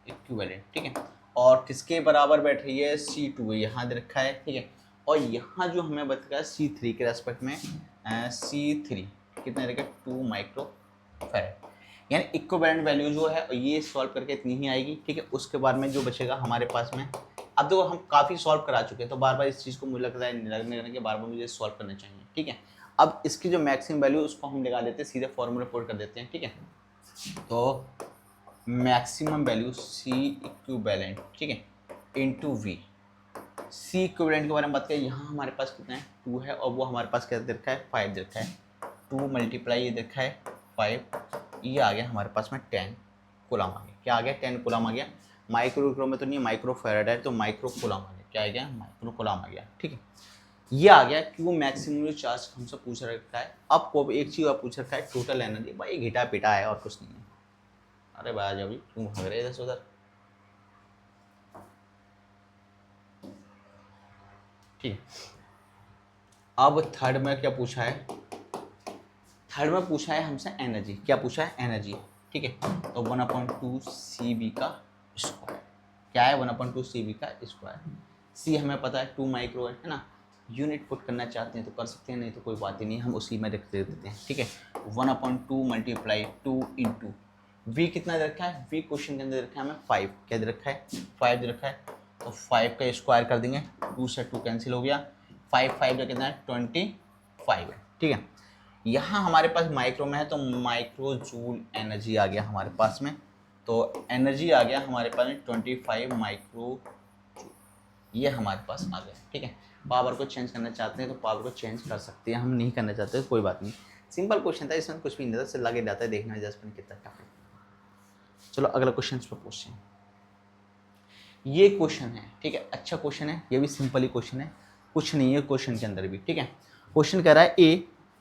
इक्विवेलेंट, ठीक है। और किसके बराबर बैठ रही है C2 यहाँ दे रखा है, ठीक है। और यहाँ जो हमें बता है C3 के रेस्पेक्ट में C3 कितने रखा 2 माइक्रोफैरड, यानी इक्विवेलेंट वैल्यू जो है ये सॉल्व करके इतनी ही आएगी, ठीक है। उसके बाद में जो बचेगा हमारे पास में, अब देखो हम काफ़ी सॉल्व करा चुके हैं, तो बार बार इस चीज़ को मुझे लगता है लगने के बार बार मुझे सॉल्व करना चाहिए, ठीक है। अब इसकी जो मैक्सिमम वैल्यू उसको हम लगा देते हैं, सीधे फॉर्मूला पुट कर देते हैं, ठीक है। तो मैक्सिमम वैल्यू C इक्विवेलेंट, ठीक है, इंटू V। C इक्विवेलेंट के बारे में बात करें, यहाँ हमारे पास कितना है 2 है, और वो हमारे पास क्या दे रखा है 5 दे रखा है, 2 मल्टीप्लाई ये देखा है 5, ये आ गया हमारे पास में 10 कूलम आ गया, क्या आ गया 10 कूलम आ गया। माइक्रो में तो नहीं, माइक्रो फैराड है, तो माइक्रो कूलम आ गया, क्या आ गया माइक्रो कूलम आ गया, ठीक है। ये आ गया क्यों मैक्सिमम चार्ज हमसे पूछ रखा है। अब को एक चीज़ और पूछ रखा है टोटल एनर्जी, भाई घिटा पिटा है और कुछ नहीं है। अरे भाई अभी क्यों भाग रहे इधर से उधर, ठीक। अब थर्ड में क्या पूछा है, थर्ड में पूछा है हमसे एनर्जी, क्या पूछा है एनर्जी, ठीक है। तो 1/2 CV का स्क्वायर, क्या है 1/2 CV का स्क्वायर। C हमें पता है 2 माइक्रो है ना, यूनिट पुट करना चाहते हैं तो कर सकते हैं, नहीं तो कोई बात ही नहीं, हम उसी में रख देते हैं, ठीक है। 1/2 मल्टीप्लाई 2 इंटू V कितना दे रखा है, V क्वेश्चन के अंदर दे रखा है हमें 5, क्या दे रखा है 5 दे रखा है। तो 5 का स्क्वायर कर देंगे, 2 से 2 कैंसिल हो गया, 5 का कितना है 25 है, ठीक है। यहाँ हमारे पास माइक्रो में है तो माइक्रो जूल एनर्जी आ गया हमारे पास में, तो एनर्जी आ गया हमारे पास में 25 माइक्रो जूल, ये हमारे पास आ गया, ठीक है। पावर को चेंज करना चाहते हैं तो पावर को चेंज कर सकते हैं, हम नहीं करना चाहते तो कोई बात नहीं, सिंपल क्वेश्चन था, इसमें कुछ भी नहीं था, सिर्फ लगे जाता है देखना 10 मिनट कितना टफ है। चलो अगला क्वेश्चन पर पूछते हैं। ये क्वेश्चन है, ठीक है, अच्छा क्वेश्चन है, ये भी सिंपल ही क्वेश्चन है, कुछ नहीं है क्वेश्चन के अंदर भी, ठीक है। क्वेश्चन कह रहा है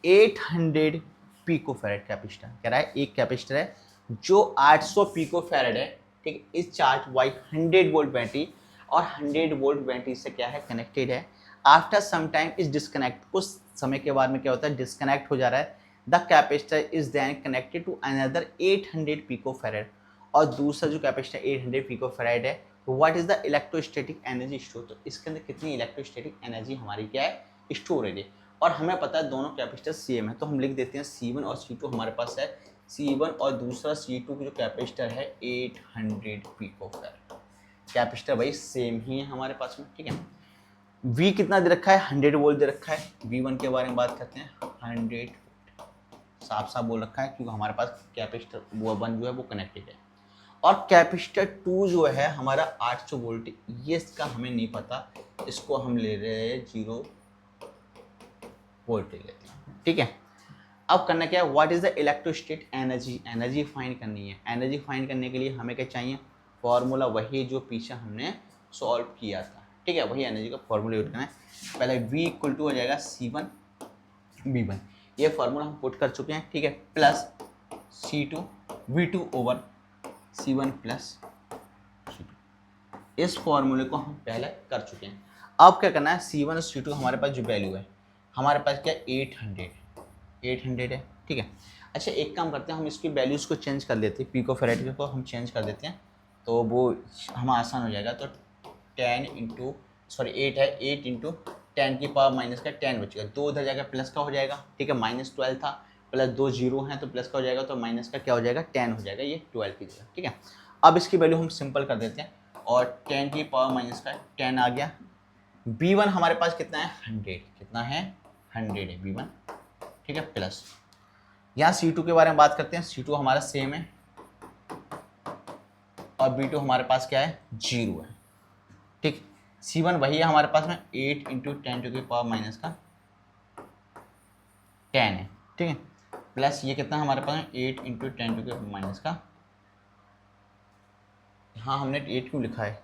800 पिकोफैरेड कैपेसिटर, कह रहा है एक कैपेसिटर है जो 800 पिकोफैरेड है, ठीक है, इस चार्ज बाई 100 वोल्ट बैटरी, और 100 वोल्ट बैटरी से क्या है कनेक्टेड है। After some time is disconnect, कुछ समय के बाद में क्या होता है डिस्कनेक्ट हो जा रहा है। The capacitor is then connected to another 800 picofarad, और दूसरा जो कैपेसिटर 800 पिकोफैरेड है, तो what is the electrostatic energy store, तो इसके अंदर कितनी इलेक्ट्रोस्टैटिक एनर्जी हमारी क्या है स्टोरेज है। और हमें पता है दोनों कैपेसिटर सेम है, तो हम लिख देते हैं C1 और C2 हमारे पास है, C1 और दूसरा C2 की जो कैपेसिटर है 800 पिकोफैरेड, कैपेसिटर भाई सेम ही है हमारे पास में, ठीक है। V कितना दे रखा है 100 वोल्ट दे रखा है, V1 के बारे में बात करते हैं 100 साफ साफ बोल रखा है, क्योंकि हमारे पास कैपेसिटर वो 1 जो है वो कनेक्टेड है, और कैपेसिटर 2 जो है हमारा 800 वोल्ट, ये इसका हमें नहीं पता, इसको हम ले रहे हैं 0 वोल्ट ले लेते हैं, ठीक है। अब करना क्या है, what is the electrostatic energy, energy find करनी है। एनर्जी फाइंड करने के लिए हमें क्या चाहिए, फॉर्मूला वही जो पीछे हमने सॉल्व किया था, ठीक है, वही एनर्जी का फॉर्मूला यूज करना है। पहले V इक्वल टू हो जाएगा C1 V1, ये फॉर्मूला हम पुट कर चुके हैं, ठीक है, plus C2 V2 over C1 plus C2, इस फॉर्मूले को हम पहले कर चुके हैं। अब क्या करना है, C1 और C2 हमारे पास जो वैल्यू है, हमारे पास क्या 800 है, ठीक है। अच्छा एक काम करते हैं, हम इसकी वैल्यूज़ को चेंज कर लेते हैं, पिको फैराड को हम चेंज कर देते हैं, तो वो हम आसान हो जाएगा। तो 10 इंटू 8 है, 8 इंटू 10 की पावर माइनस का 10 बचेगा, 2 उधर जाएगा प्लस का हो जाएगा, ठीक है, -12 था, प्लस 2 जीरो हैं तो प्लस का हो जाएगा, तो माइनस का क्या हो जाएगा 10 हो जाएगा, ये 12 की जगह, ठीक है। अब इसकी वैल्यू हम सिंपल कर देते हैं, और 10 की पावर माइनस का 10 आ गया। B1 हमारे पास कितना है 100, कितना है 100 है B1, ठीक है, प्लस यहाँ C2 के बारे में बात करते हैं, C2 हमारा सेम है, और B2 हमारे पास क्या है 0 है, ठीक। C1 वही है हमारे पास में 8 इंटू 10 टू की पावर माइनस का 10 है, ठीक है, प्लस ये कितना हमारे पास में 8 इंटू 10 टू की माइनस का, हाँ हमने 8 क्यों लिखा है,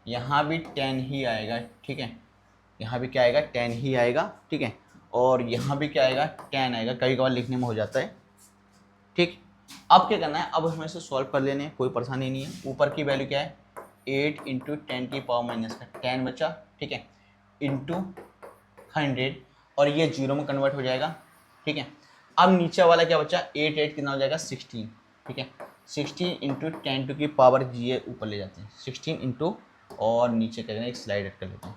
यहाँ भी 10 ही आएगा, ठीक है, यहाँ भी क्या आएगा 10 ही आएगा, ठीक है, और यहाँ भी क्या आएगा 10 आएगा, कभी कभार लिखने में हो जाता है, ठीक। अब क्या करना है, अब हमें इसे सॉल्व कर लेने हैं, कोई परेशानी नहीं है। ऊपर की वैल्यू क्या है 8 इंटू 10 की पावर माइनस का 10 बचा, ठीक है, इंटू 100, और ये 0 में कन्वर्ट हो जाएगा, ठीक है। अब नीचे वाला क्या बचा 8 कितना हो जाएगा 16, ठीक है, 16 इंटू 10 टू की पावर, ये ऊपर ले जाते हैं 16 इंटू, और नीचे क्या करें एक स्लाइड कर लेते हैं,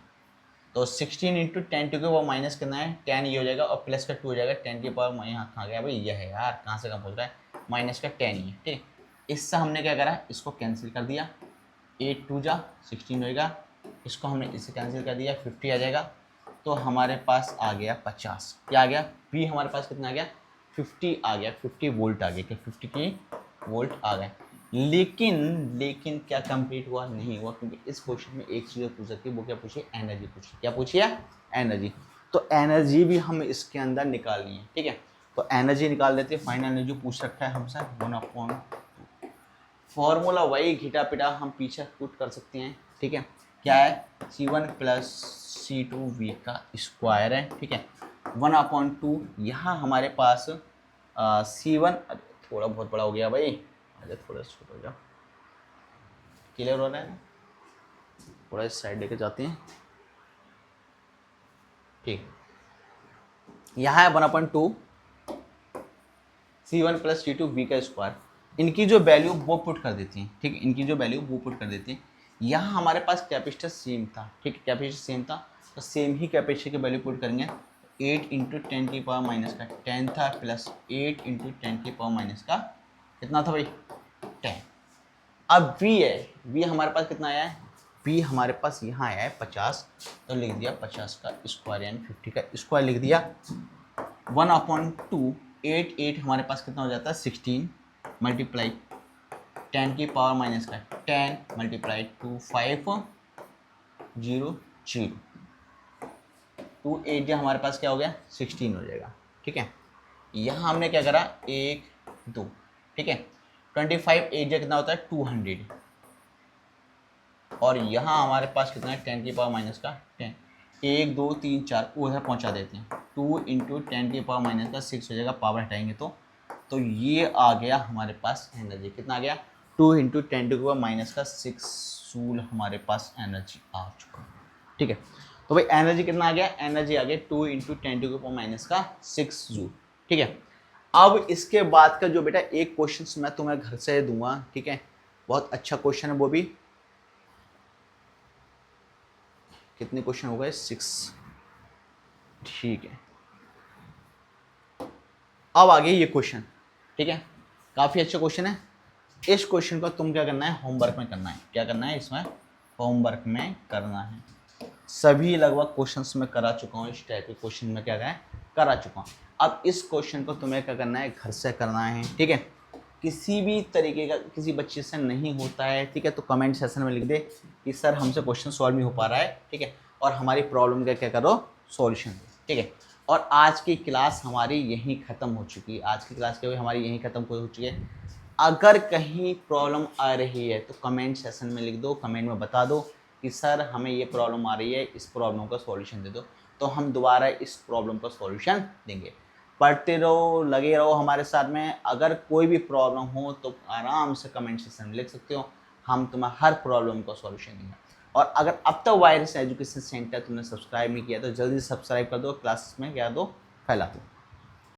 तो 16 इंटू 10 टू के वो माइनस करना है 10 ये हो जाएगा, और प्लस का 2 हो जाएगा, 10 की पावर यहाँ कहाँ गया भाई, यह है यार, कहाँ से कहाँ पहुँच रहा है, माइनस का 10 ही है, ठीक। इससे हमने क्या करा, इसको कैंसिल कर दिया, 8 2 जा 16 होएगा, इसको हमने इससे कैंसिल कर दिया, 50 आ जाएगा, तो हमारे पास आ गया 50, क्या आ गया B हमारे पास कितना आ गया 50 आ गया, 50 वोल्ट आ गया, क्या 50 की वोल्ट आ गए। लेकिन क्या कंप्लीट हुआ, नहीं हुआ, क्योंकि इस क्वेश्चन में एक चीज़ पूछ सकती है, वो क्या पूछी, एनर्जी पूछी, क्या पूछी है एनर्जी, तो एनर्जी भी हम इसके अंदर निकालनी है, ठीक है, तो एनर्जी निकाल देते हैं। फाइनल एनर्जी पूछ रखा है हमसे 1/, फॉर्मूला वही घिटा पिटा हम पीछे पुट कर सकते हैं, ठीक है, क्या है C1 प्लस C2V का स्क्वायर है, ठीक है, 1/2, यहाँ हमारे पास C1, थोड़ा बहुत बड़ा हो गया भाई, अरे थोड़ा छोटा हो जाओ, क्लियर हो रहा है, थोड़ा इस साइड लेके जाते हैं, ठीक, यहाँ है 1/2 C1 प्लस C2V का स्क्वायर, इनकी जो वैल्यू वो पुट कर देती हैं, ठीक, इनकी जो वैल्यू वो पुट कर देती हैं। यहाँ हमारे पास कैपेसिटर सेम था, ठीक, कैपेसिटर सेम था, तो सेम ही कैपेसिटर की वैल्यू पुट करेंगे, 8 इंटू 10 की पावर माइनस का 10 था, प्लस 8 इंटू 10 की पावर माइनस का कितना था भाई 10। अब V है, V हमारे पास कितना आया है, V हमारे पास यहाँ आया है 50, तो लिख दिया 50 का स्क्वायर, यानी 50 का स्क्वायर लिख दिया, 1/2, 8 हमारे पास कितना हो जाता है 16, मल्टीप्लाई 10 की पावर माइनस का 10 मल्टीप्लाई 2 5 0 0, 2 8 हमारे पास क्या हो गया 16 हो जाएगा, ठीक है। यहाँ हमने क्या करा 1 2, ठीक है, 25 8 कितना होता है 200, और यहाँ हमारे पास कितना है 10 की पावर माइनस का 10, 1 2 3 4 उधर पहुँचा देते हैं, 2 इंटू 10 की पावर माइनस का 6 हो जाएगा, पावर हटाएंगे तो ये आ गया हमारे पास एनर्जी, कितना आ गया 2 इंटू 10 टू की पावर माइनस का 6 जूल हमारे पास एनर्जी आ चुका, ठीक है। तो भाई एनर्जी कितना आ गया, एनर्जी आ गया 2 इंटू 10 टू की पावर माइनस का 6 जूल, ठीक है। अब इसके बाद का जो बेटा एक क्वेश्चन मैं तुम्हें घर से दूंगा, ठीक है, बहुत अच्छा क्वेश्चन है, वो भी कितने क्वेश्चन हो गए 6, ठीक है। अब आगे ये क्वेश्चन, ठीक है, काफ़ी अच्छा क्वेश्चन है। इस क्वेश्चन को तुम क्या करना है होमवर्क में करना है, क्या करना है इसमें होमवर्क में करना है। सभी लगभग क्वेश्चंस में करा चुका हूँ, इस टाइप के क्वेश्चन में क्या है करा चुका हूँ। अब इस क्वेश्चन को तुम्हें क्या करना है घर से करना है, ठीक है। किसी भी तरीके का किसी बच्चे से नहीं होता है, ठीक है, तो कमेंट सेक्शन में लिख दे कि सर हमसे क्वेश्चन सॉल्व नहीं हो पा रहा है, ठीक है, और हमारी प्रॉब्लम का क्या करो सॉल्यूशन, ठीक है। और आज की क्लास हमारी यहीं ख़त्म हो चुकी है। आज की क्लास क्या हुई, हमारी यहीं ख़त्म हो चुकी है। अगर कहीं प्रॉब्लम आ रही है तो कमेंट सेशन में लिख दो, कमेंट में बता दो कि सर हमें ये प्रॉब्लम आ रही है, इस प्रॉब्लम का सॉल्यूशन दे दो, तो हम दोबारा इस प्रॉब्लम का सॉल्यूशन देंगे। पढ़ते रहो, लगे रहो हमारे साथ में। अगर कोई भी प्रॉब्लम हो तो आराम से कमेंट सेक्शन में लिख सकते हो, हम तुम्हें हर प्रॉब्लम का सॉल्यूशन देंगे। और अगर अब तक वायरस एजुकेशन सेंटर तुमने सब्सक्राइब नहीं किया तो जल्दी सब्सक्राइब कर दो, क्लासेस में क्या दो, फैला दो।